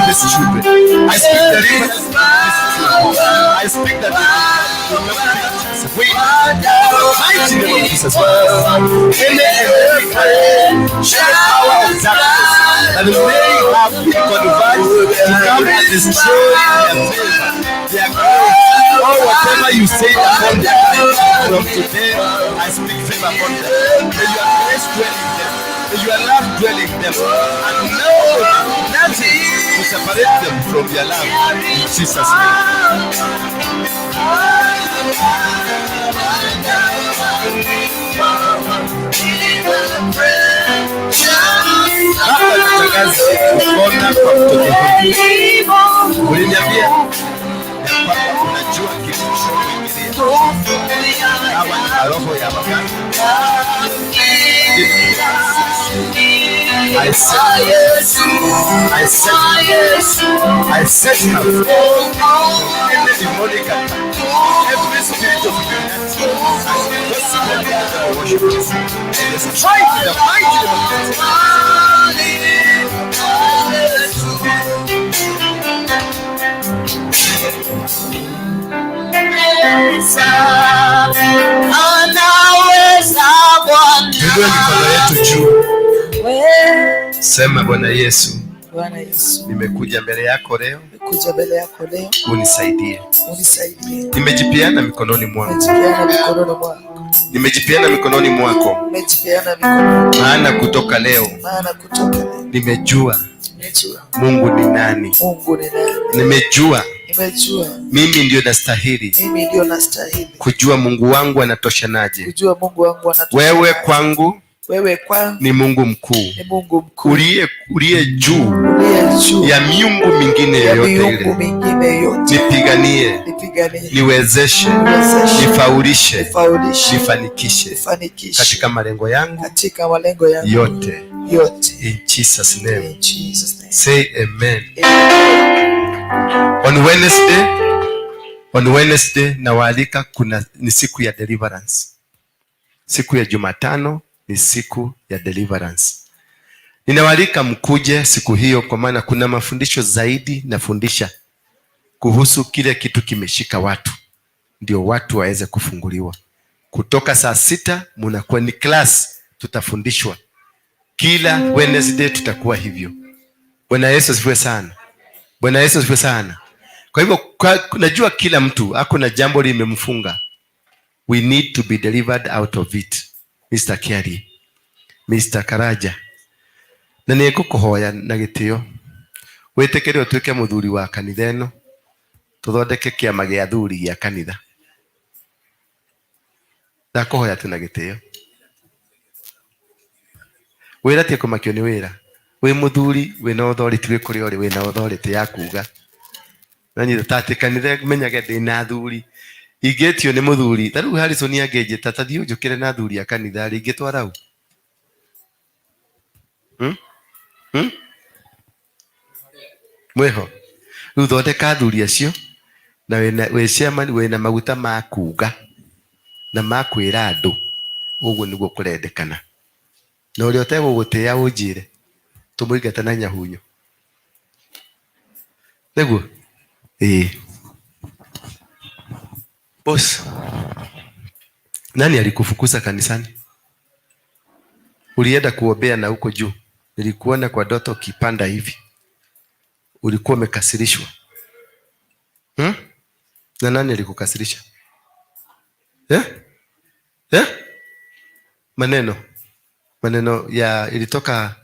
these children. I speak deliverance upon these children. I speak that we are the mighty name of Jesus. In the power of darkness, that they have been converted to come and destroy their favor, their grace, or whatever you say upon them. From today, I speak favor upon them. May your grace dwell in them. May your love dwell in them. And nothing to separate them from their love. In Jesus' name. Hapa natangaza kupona kwa mtoto huyu. Uliniambia ya kwamba unajua kilichokuingilia kama ni roho ya mganga. I set her every demonic attack, every spirit of humanity, and worship and destroy the mighty name of Inua mikono yetu juu. Sema, Bwana Yesu, Bwana Yesu, nimekuja mbele yako leo, unisaidie. nimejipiana mikononi mwangu. Nimejipeana mikononi mwako. Nimejipeana mikononi. Maana kutoka leo nimejua Mungu ni nani. Nimejua mimi ndio nastahili kujua Mungu wangu anatoshanaje. Wewe kwangu ni Mungu mkuu, uliye juu ya miungu mingine yoyote ile. Nipiganie, niwezeshe, nifaulishe, nifanikishe katika malengo yangu yote. In Jesus name. Say amen. On Wednesday nawaalika, ni siku ya deliverance. Siku ya Jumatano ni siku ya deliverance. Ninawaalika mkuje siku hiyo, kwa maana kuna mafundisho zaidi nafundisha kuhusu kile kitu kimeshika watu, ndio watu waweze kufunguliwa. Kutoka saa 6 mnakuwa ni class, tutafundishwa kila Wednesday, tutakuwa hivyo. Bwana Yesu asifiwe sana. Bwana Yesu asifiwe sana. Kwa hivyo najua kila mtu ako na jambo limemfunga. We need to be delivered out of it. Mr. Kiari, Mr. Karaja, na nĩngũkũhoya na gĩtĩo wĩtĩkĩre ũtuĩke mũthuri wa kanitha ĩno, tũthondeke kĩama gĩa athuri gĩa kanitha. Ndakũhoya tu na gĩtĩo. Wĩra ti kũmakio nĩ wĩra. Wĩ mũthuri wĩna authority, wĩ kũrĩa ũrĩ wĩna authority ya kuuga. Na nyitha tati kanitha menyage ndĩna athuri. Ingĩtio nĩ mũthuri, ta rĩu Harrison angĩnjĩta ta thiĩ ũnjũkĩre na athuri a kanitha, ingĩtwara u mwĩho. Rĩu thondeka athuri acio, na wĩ chairman, wĩna maguta ma kuuga na ma kwĩra andũ. Ũguo nĩguo kũrendekana. Na ũrĩa ũtegũgũtĩĩa ũnjĩre, tũmũingate na nyahunyo. Nĩguo? Boss, nani alikufukuza kanisani? Ulienda kuombea na huko juu. Nilikuona kwa ndoto ukipanda hivi. Ulikuwa umekasirishwa. Na nani alikukasirisha? Maneno ya ilitoka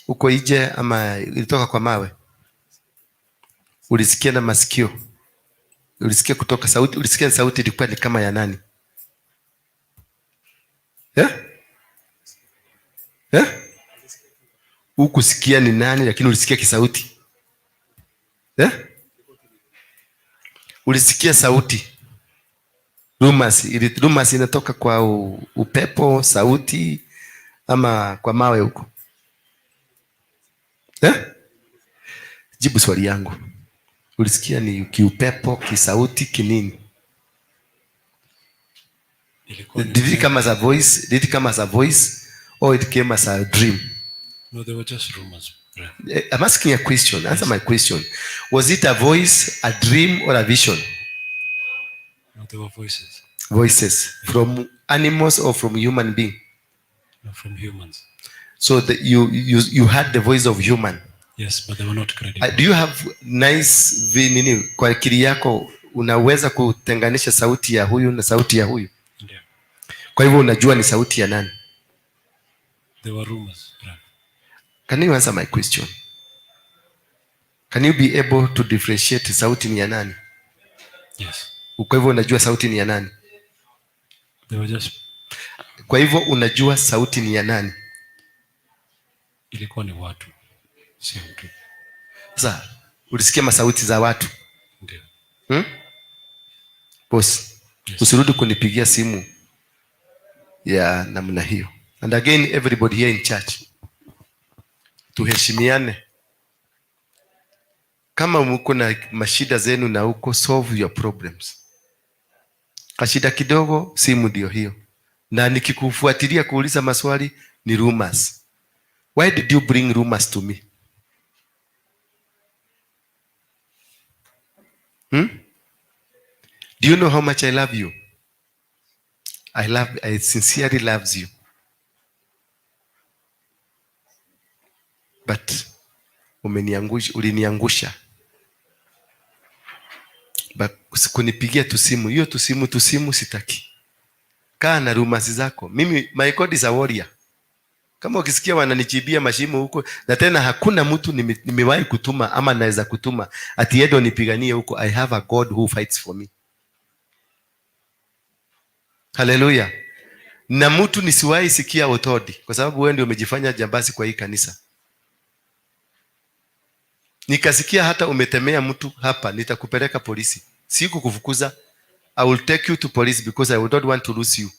huko nje ama ilitoka kwa mawe? Ulisikia na masikio? Ulisikia kutoka sauti? Ulisikia sauti ilikuwa ni kama ya nani? Ukusikia ni nani, lakini ulisikia kisauti. Ulisikia sauti. Rumors inatoka kwa upepo, sauti, ama kwa mawe huko? Jibu swali yangu. Ulisikia ni kiupepo, kisauti, kinini? Did it come as a voice? Did it come as a voice or it came as a dream? No, they were just rumors. I'm asking a question. Answer my question. Was it a voice, a dream, or a vision? No, they were voices. Voices from animals or from human being? No, from humans. So you heard the voice of human. Yes, but they were not credible. Do you have nice nini kwa akili yako unaweza kutenganisha sauti ya huyu na sauti ya huyu? Ndio. Kwa hivyo unajua ni sauti ya nani? They were rumors. Right. Can you answer my question? Can you be able to differentiate sauti ni ya nani? Yes. Kwa hivyo unajua sauti ni ya nani? They were just... Kwa hivyo unajua sauti ni ya nani? Ilikuwa ni watu. Sio mtu. Sasa ulisikia masauti za watu? Ndio. Boss, yes. Usirudi kunipigia simu ya namna hiyo. And again, everybody here in church, tuheshimiane. Kama mko na mashida zenu na uko, solve your problems. Kashida kidogo, simu ndio hiyo. Na nikikufuatilia kuuliza maswali ni rumors. Why did you bring rumors to me? Do you know how much I love you? I sincerely loves you. But uliniangusha. But kunipigia tusimu, hiyo tusimu sitaki. kaa na rumasi zako. Mimi my God is a warrior. Kama ukisikia wananichibia mashimo huko, na tena hakuna mtu nimewahi kutuma ama naweza kutuma ati yeye ndo nipiganie huko. I have a God who fights for me. Hallelujah. Na mtu nisiwahi sikia utodi, kwa sababu wewe ndio umejifanya jambazi kwa hii kanisa. Nikasikia hata umetemea mtu hapa, nitakupeleka polisi. Siku kufukuza, I will take you to police because I would not want to lose you.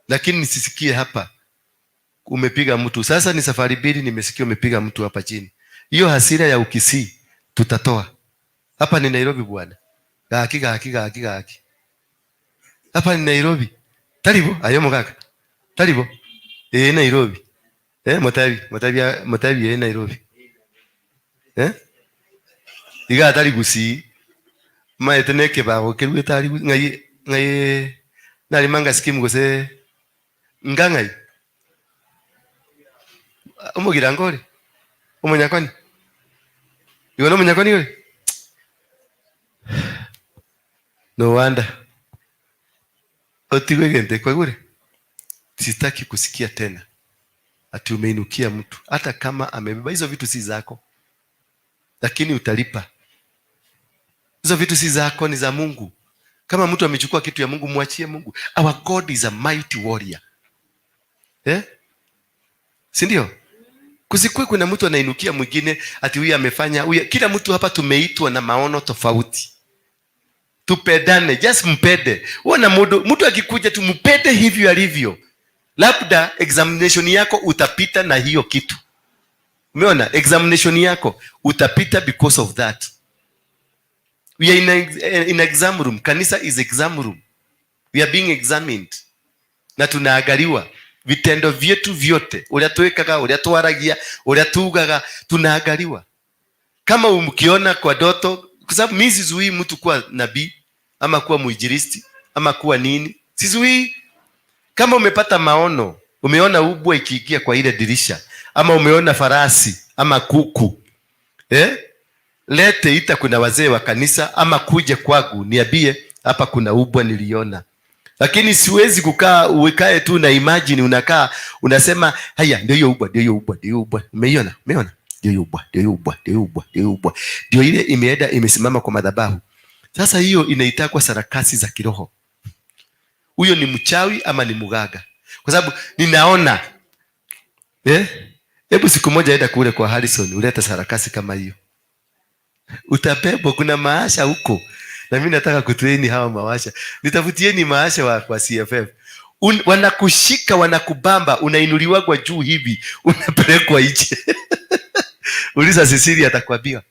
Lakini nisisikie hapa umepiga mtu. Sasa ni safari mbili nimesikia umepiga mtu hapa chini. Hiyo hasira ya Ukisii tutatoa. Hapa ni Nairobi bwana. Gaki. Hapa ni Nairobi. Taribo, ayo mugaka. Taribo. Nairobi. Motabi Nairobi. Iga taribu si. Maeteneke bago kelwe taribu ngai nari manga skimu gose ngangai. Umugira ngore. Umunyakoni. Iwono umunyakoni yule. No wonder. Otiwe gente kwa gure. Sitaki kusikia tena ati umeinukia mtu, hata kama amebeba hizo vitu si zako, lakini utalipa. Hizo vitu si zako, ni za Mungu. Kama mtu amechukua kitu ya Mungu, mwachie Mungu. Our God is a mighty warrior. Si ndio? Kusikue kuna mtu anainukia mwingine ati huyu amefanya huyu. Kila mtu hapa tumeitwa na maono tofauti. Tupedane, just mpede. Uona mtu akikuja tumpede hivyo alivyo. Labda examination yako utapita na hiyo kitu. Umeona? Examination yako utapita because of that. We are in exam room. Kanisa is exam room. We are being examined. Na tunaangaliwa vitendo vyetu vyote. Ulia tuwekaga, ulia tuwaragia, ulia tuugaga, tunaangaliwa. Kama umkiona kwa doto, kwa sababu mimi sizuii mtu kuwa nabii ama kuwa muinjilisti ama kuwa nini. Sizuii. Kama umepata maono, umeona ubwa ikiingia kwa ile dirisha, ama umeona farasi ama kuku, lete, ita kuna wazee wa kanisa ama kuje kwangu niambie hapa kuna ubwa niliona. Lakini siwezi kukaa ukae tu na imagine unakaa unasema haya ndio hiyo ubwa, ndio hiyo ubwa, ndio hiyo ubwa. Umeiona? Umeona? Ndio hiyo ubwa, ndio hiyo ubwa, ndio hiyo ubwa, ndio hiyo ubwa. Ndio ile imeenda imesimama kwa madhabahu. Sasa hiyo inaitwa sarakasi za kiroho. Huyo ni mchawi ama ni muganga? Kwa sababu ninaona hebu siku moja enda kule kwa Harrison uleta sarakasi kama hiyo. Utabebo, kuna maasha huko. Na mimi nataka kutrain hawa maasha. Nitafutieni maasha kwa CFF. Wanakushika, wanakubamba, unainuliwa kwa juu hivi, unapelekwa nje. Uliza Cecilia atakwambia.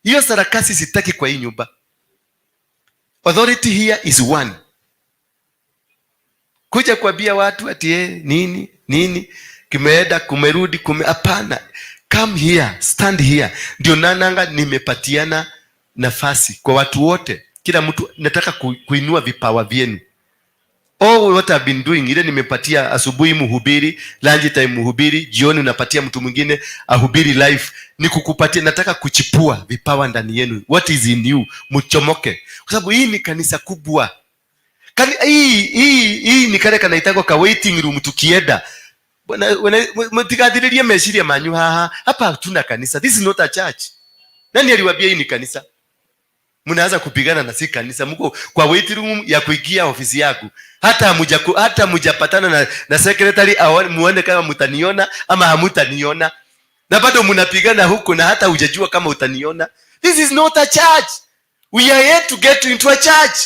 Hiyo sarakasi sitaki kwa hii nyumba. Authority here is one. Kuja kuambia watu ati nini kimeenda kumerudi hapana. Come here, stand here. Ndio nananga nimepatiana nafasi kwa watu wote. Kila mtu nataka kuinua vipawa vyenu. All what I've been doing, ile nimepatia asubuhi mhubiri, lunch time mhubiri, jioni unapatia mtu mwingine ahubiri live. Ni kukupatia, nataka kuchipua vipawa ndani yenu. What is in you? Mchomoke. Kwa sababu hii ni kanisa kubwa. Hii ni kale kanaitwa ka waiting room tukienda. Bwana mtikadiririe meshiria manyu hapa hatuna kanisa. This is not a church. Nani aliwaambia hii ni kanisa? Mnaanza kupigana na si kanisa. Mko kwa waiting room ya kuingia ofisi yako. Hata mjapatana na secretary muone kama mtaniona ama hamutaniona. Na bado mnapigana huko na hata hujajua kama utaniona. This is not a church. We are here to get into a church.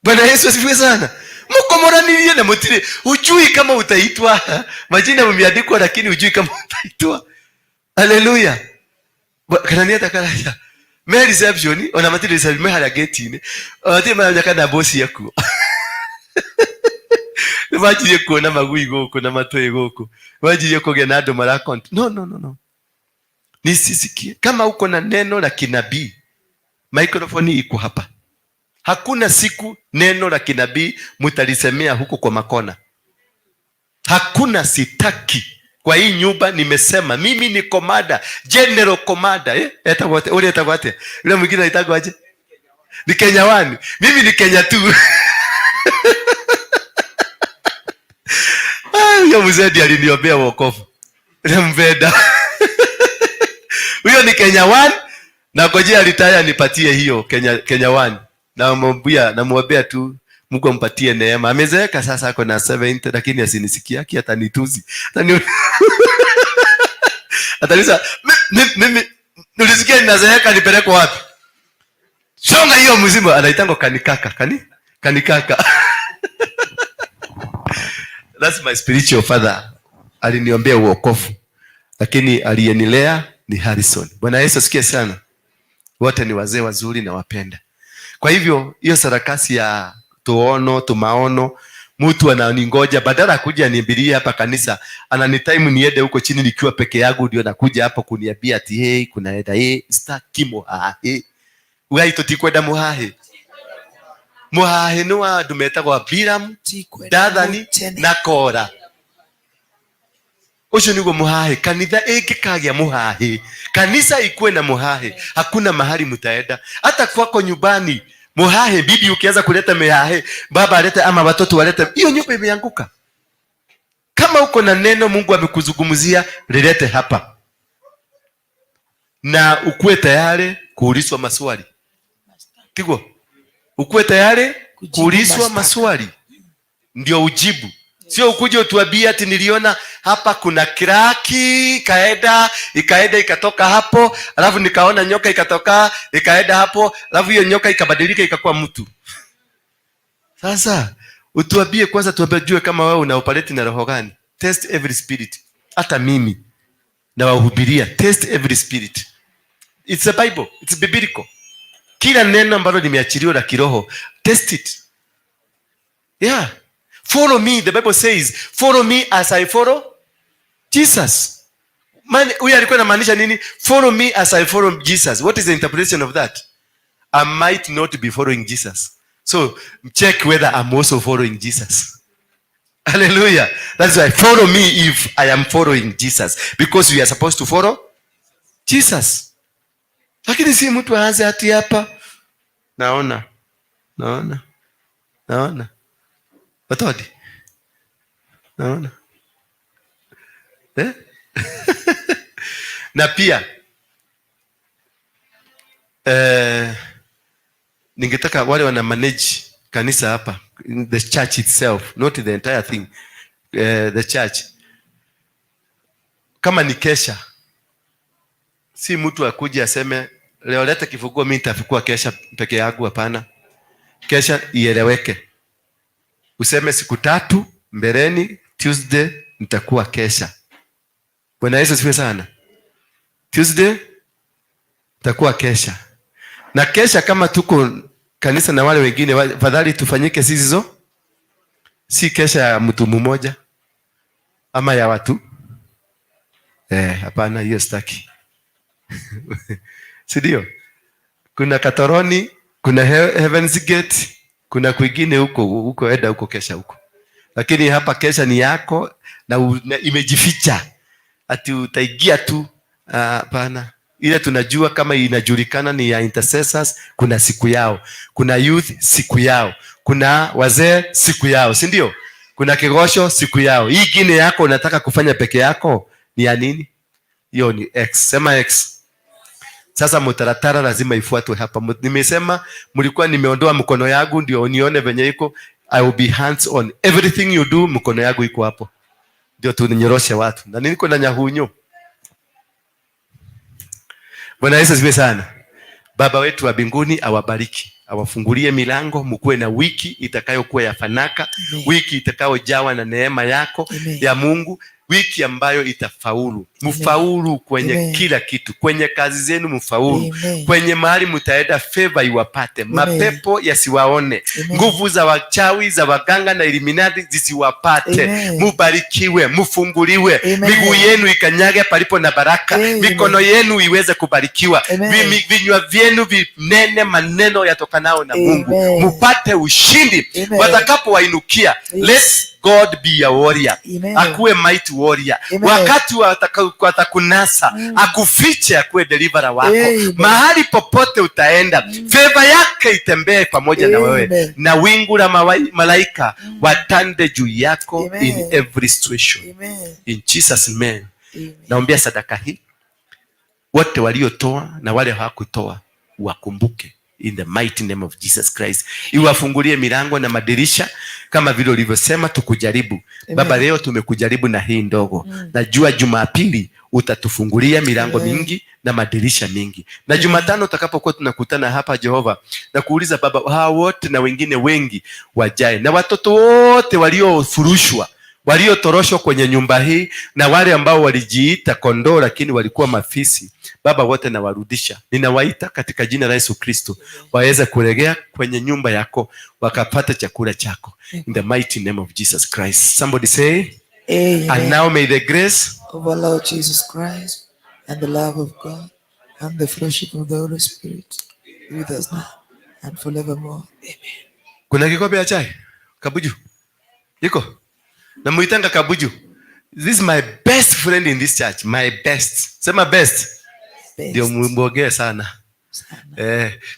Bwana Yesu asifiwe sana. Mkomoranilie na mutire. Hujui kama utaitwa. Majina yameandikwa lakini hujui kama utaitwa. Haleluya. Kanania takaraja. Me reception ona matire reception me hala gate ni. Ati mara kana boss yako. Wajiye kuona magui goko na matoe goko. Wajiye kugena ndo mara account. No. Nisisikie. Kama uko na neno la kinabii, microphone iko hapa. Hakuna siku neno la kinabii mtalisemea huko kwa makona. Hakuna, sitaki. Kwa hii nyumba nimesema mimi ni komanda, general komanda. Ule mwingine anaitwa aje? Ni Kenya 1. Mimi ni Kenya 2. Huyo mzee ndiye aliniombea wokovu. Nampenda. Huyo ni Kenya 1 na ngojea alitaya nipatie hiyo Kenya 1. Namwombea tu Mungu ampatie neema. Amezeeka sasa, ako na 70 lakini asinisikia atanituzi. Atanisa mimi nilisikia ninazeeka nipeleke wapi? Songa hiyo mzima anaitangwa kanikaka. That's my spiritual father. Aliniombea uokovu. Lakini aliyenilea ni Harrison. Bwana Yesu asikie sana. Wote ni wazee wazuri na wapenda. Kwa hivyo hiyo sarakasi ya tumaono, mtu ananingoja badala kuja niambilie hapa kanisa, ananitime niende huko chini nikiwa peke yangu ndio nakuja hapa kuniambia ati hey kunaenda staki muhahe. Ugai tutikwenda muhahe. Muhahe no andu metagwo Biram, Dathani na Kora. Ucio niguo muhahe. Kanitha ingikagia muhahe, kanisa ikuwe na muhahe, hakuna mahali mtaenda. Hata kwako nyumbani muhahe, bibi ukianza kuleta muhahe, baba alete ama watoto walete, hiyo nyumba imeanguka. Kama uko na neno Mungu amekuzungumzia, lilete hapa. Na ukuwe tayari kuulizwa maswali. Kigo? Ukuwe tayari kuulizwa maswali. Ndio ujibu. Sio ukuje utuambie ati niliona hapa kuna kiraki ikaenda ikatoka hapo, alafu nikaona nyoka ikatoka ikaenda hapo, alafu hiyo nyoka ikabadilika ikakuwa mtu. Sasa utuambie kwanza, tuambie kama wewe una operate na roho gani. Test every spirit. Hata mimi na wahubiria, test every spirit. It's a Bible, it's biblical. Kila neno ambalo limeachiliwa la kiroho, test it. Yeah. Follow me, the Bible says, follow me as I follow Jesus. Man, huyu alikuwa anamaanisha nini? Follow me as I follow Jesus. What is the interpretation of that? I might not be following Jesus. So, check whether I'm also following Jesus. Hallelujah. That's why follow me if I am following Jesus. Because we are supposed to follow Jesus. Lakini si mtu aanze hati hapa. Naona. Watodi? Naona. Na pia ningetaka wale wana manage kanisa hapa, the church itself, not the entire thing, the church. Kama ni kesha, si mtu akuje aseme leo leta kifunguo mimi nitafukua kesha peke yangu, hapana. Kesha ieleweke. Useme siku 3 mbeleni, Tuesday nitakuwa kesha. Bwana Yesu asifiwe sana. Tuesday nitakuwa kesha. Na kesha kama tuko kanisa na wale wengine, fadhali tufanyike sisi si kesha ya mtu mmoja ama ya watu. Hapana, hiyo sitaki. Si ndio? Kuna Katoroni, kuna Heaven's Gate, kuna kwingine huko enda huko kesha huko. Lakini hapa kesha ni yako na imejificha. Ati utaingia tu, hapana. Ile tunajua kama inajulikana ni ya intercessors, kuna siku yao. Kuna youth siku yao. Kuna wazee siku yao, si ndio? Kuna kigosho siku yao. Hii gine yako unataka kufanya peke yako ni ya nini? Hiyo ni X. Sema X. Sasa mtaratara lazima ifuatwe hapa. Nimesema mlikuwa nimeondoa mkono yangu ndio unione venye iko. I will be hands on. Everything you do, mkono yangu iko hapo. Ndio tuninyoroshe watu. Na niko na nyahunyo. Bwana Yesu asifiwe sana. Baba wetu wa mbinguni awabariki. Awafungulie milango, mkuwe na wiki itakayokuwa ya fanaka. Amen. Wiki itakayojawa na neema yako. Amen. Ya Mungu. Wiki ambayo itafaulu. Mfaulu kwenye Amen. Kila kitu. Kwenye kazi zenu mfaulu. Amen. Kwenye mahali mtaenda favor iwapate. Amen. Mapepo yasiwaone. Nguvu za wachawi, za waganga na Illuminati zisiwapate. Amen. Mubarikiwe, mfunguliwe. Miguu yenu ikanyage palipo na baraka. Amen. Mikono yenu iweze kubarikiwa. Vinywa vyenu vinene maneno yatokanao na Mungu. Mupate ushindi. Watakapo wainukia. Let's God be a warrior. Amen. Akuwe mighty warrior. Amen. Wakati watakunasa, akufiche, akuwe deliverer wako. Amen. Mahali popote utaenda, favor yake itembee pamoja na wewe, na wingu la malaika watande juu yako. Amen. In every situation. Amen. In Jesus name. Naombea sadaka hii, wote waliotoa na wale hawakutoa wakumbuke in the mighty name of Jesus Christ. Iwafungulie milango na madirisha kama vile ulivyosema tukujaribu. Amen. Baba, leo tumekujaribu na hii ndogo. Najua Jumapili utatufungulia milango mingi na madirisha mingi. Na Jumatano utakapokuwa tunakutana hapa Jehova, na kuuliza Baba, hao wote na wengine wengi wajae, na watoto wote waliofurushwa, waliotoroshwa kwenye nyumba hii, na wale ambao walijiita kondoo lakini walikuwa mafisi, Baba, wote nawarudisha. Ninawaita katika jina la Yesu Kristo, waweze kuregea kwenye nyumba yako, wakapata chakula chako. In the mighty name of Jesus Christ. Somebody say, Amen. And now may the grace of our Lord Jesus Christ and the love of God and the fellowship of the Holy Spirit be with us now and forevermore. Amen. Kuna kikombe cha chai? Kabuju? Iko? Namuitanga Kabuju. This is my best friend in this church. My best. Sema best. Ndio mwongee sana.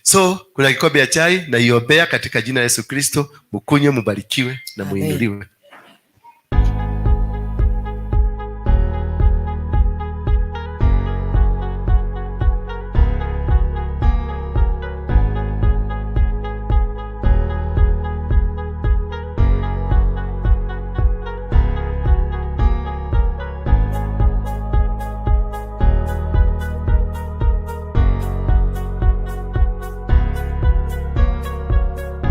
So kuna kikombe cha chai na iombea katika jina la Yesu Kristo, mkunywe, mbarikiwe na muinuliwe.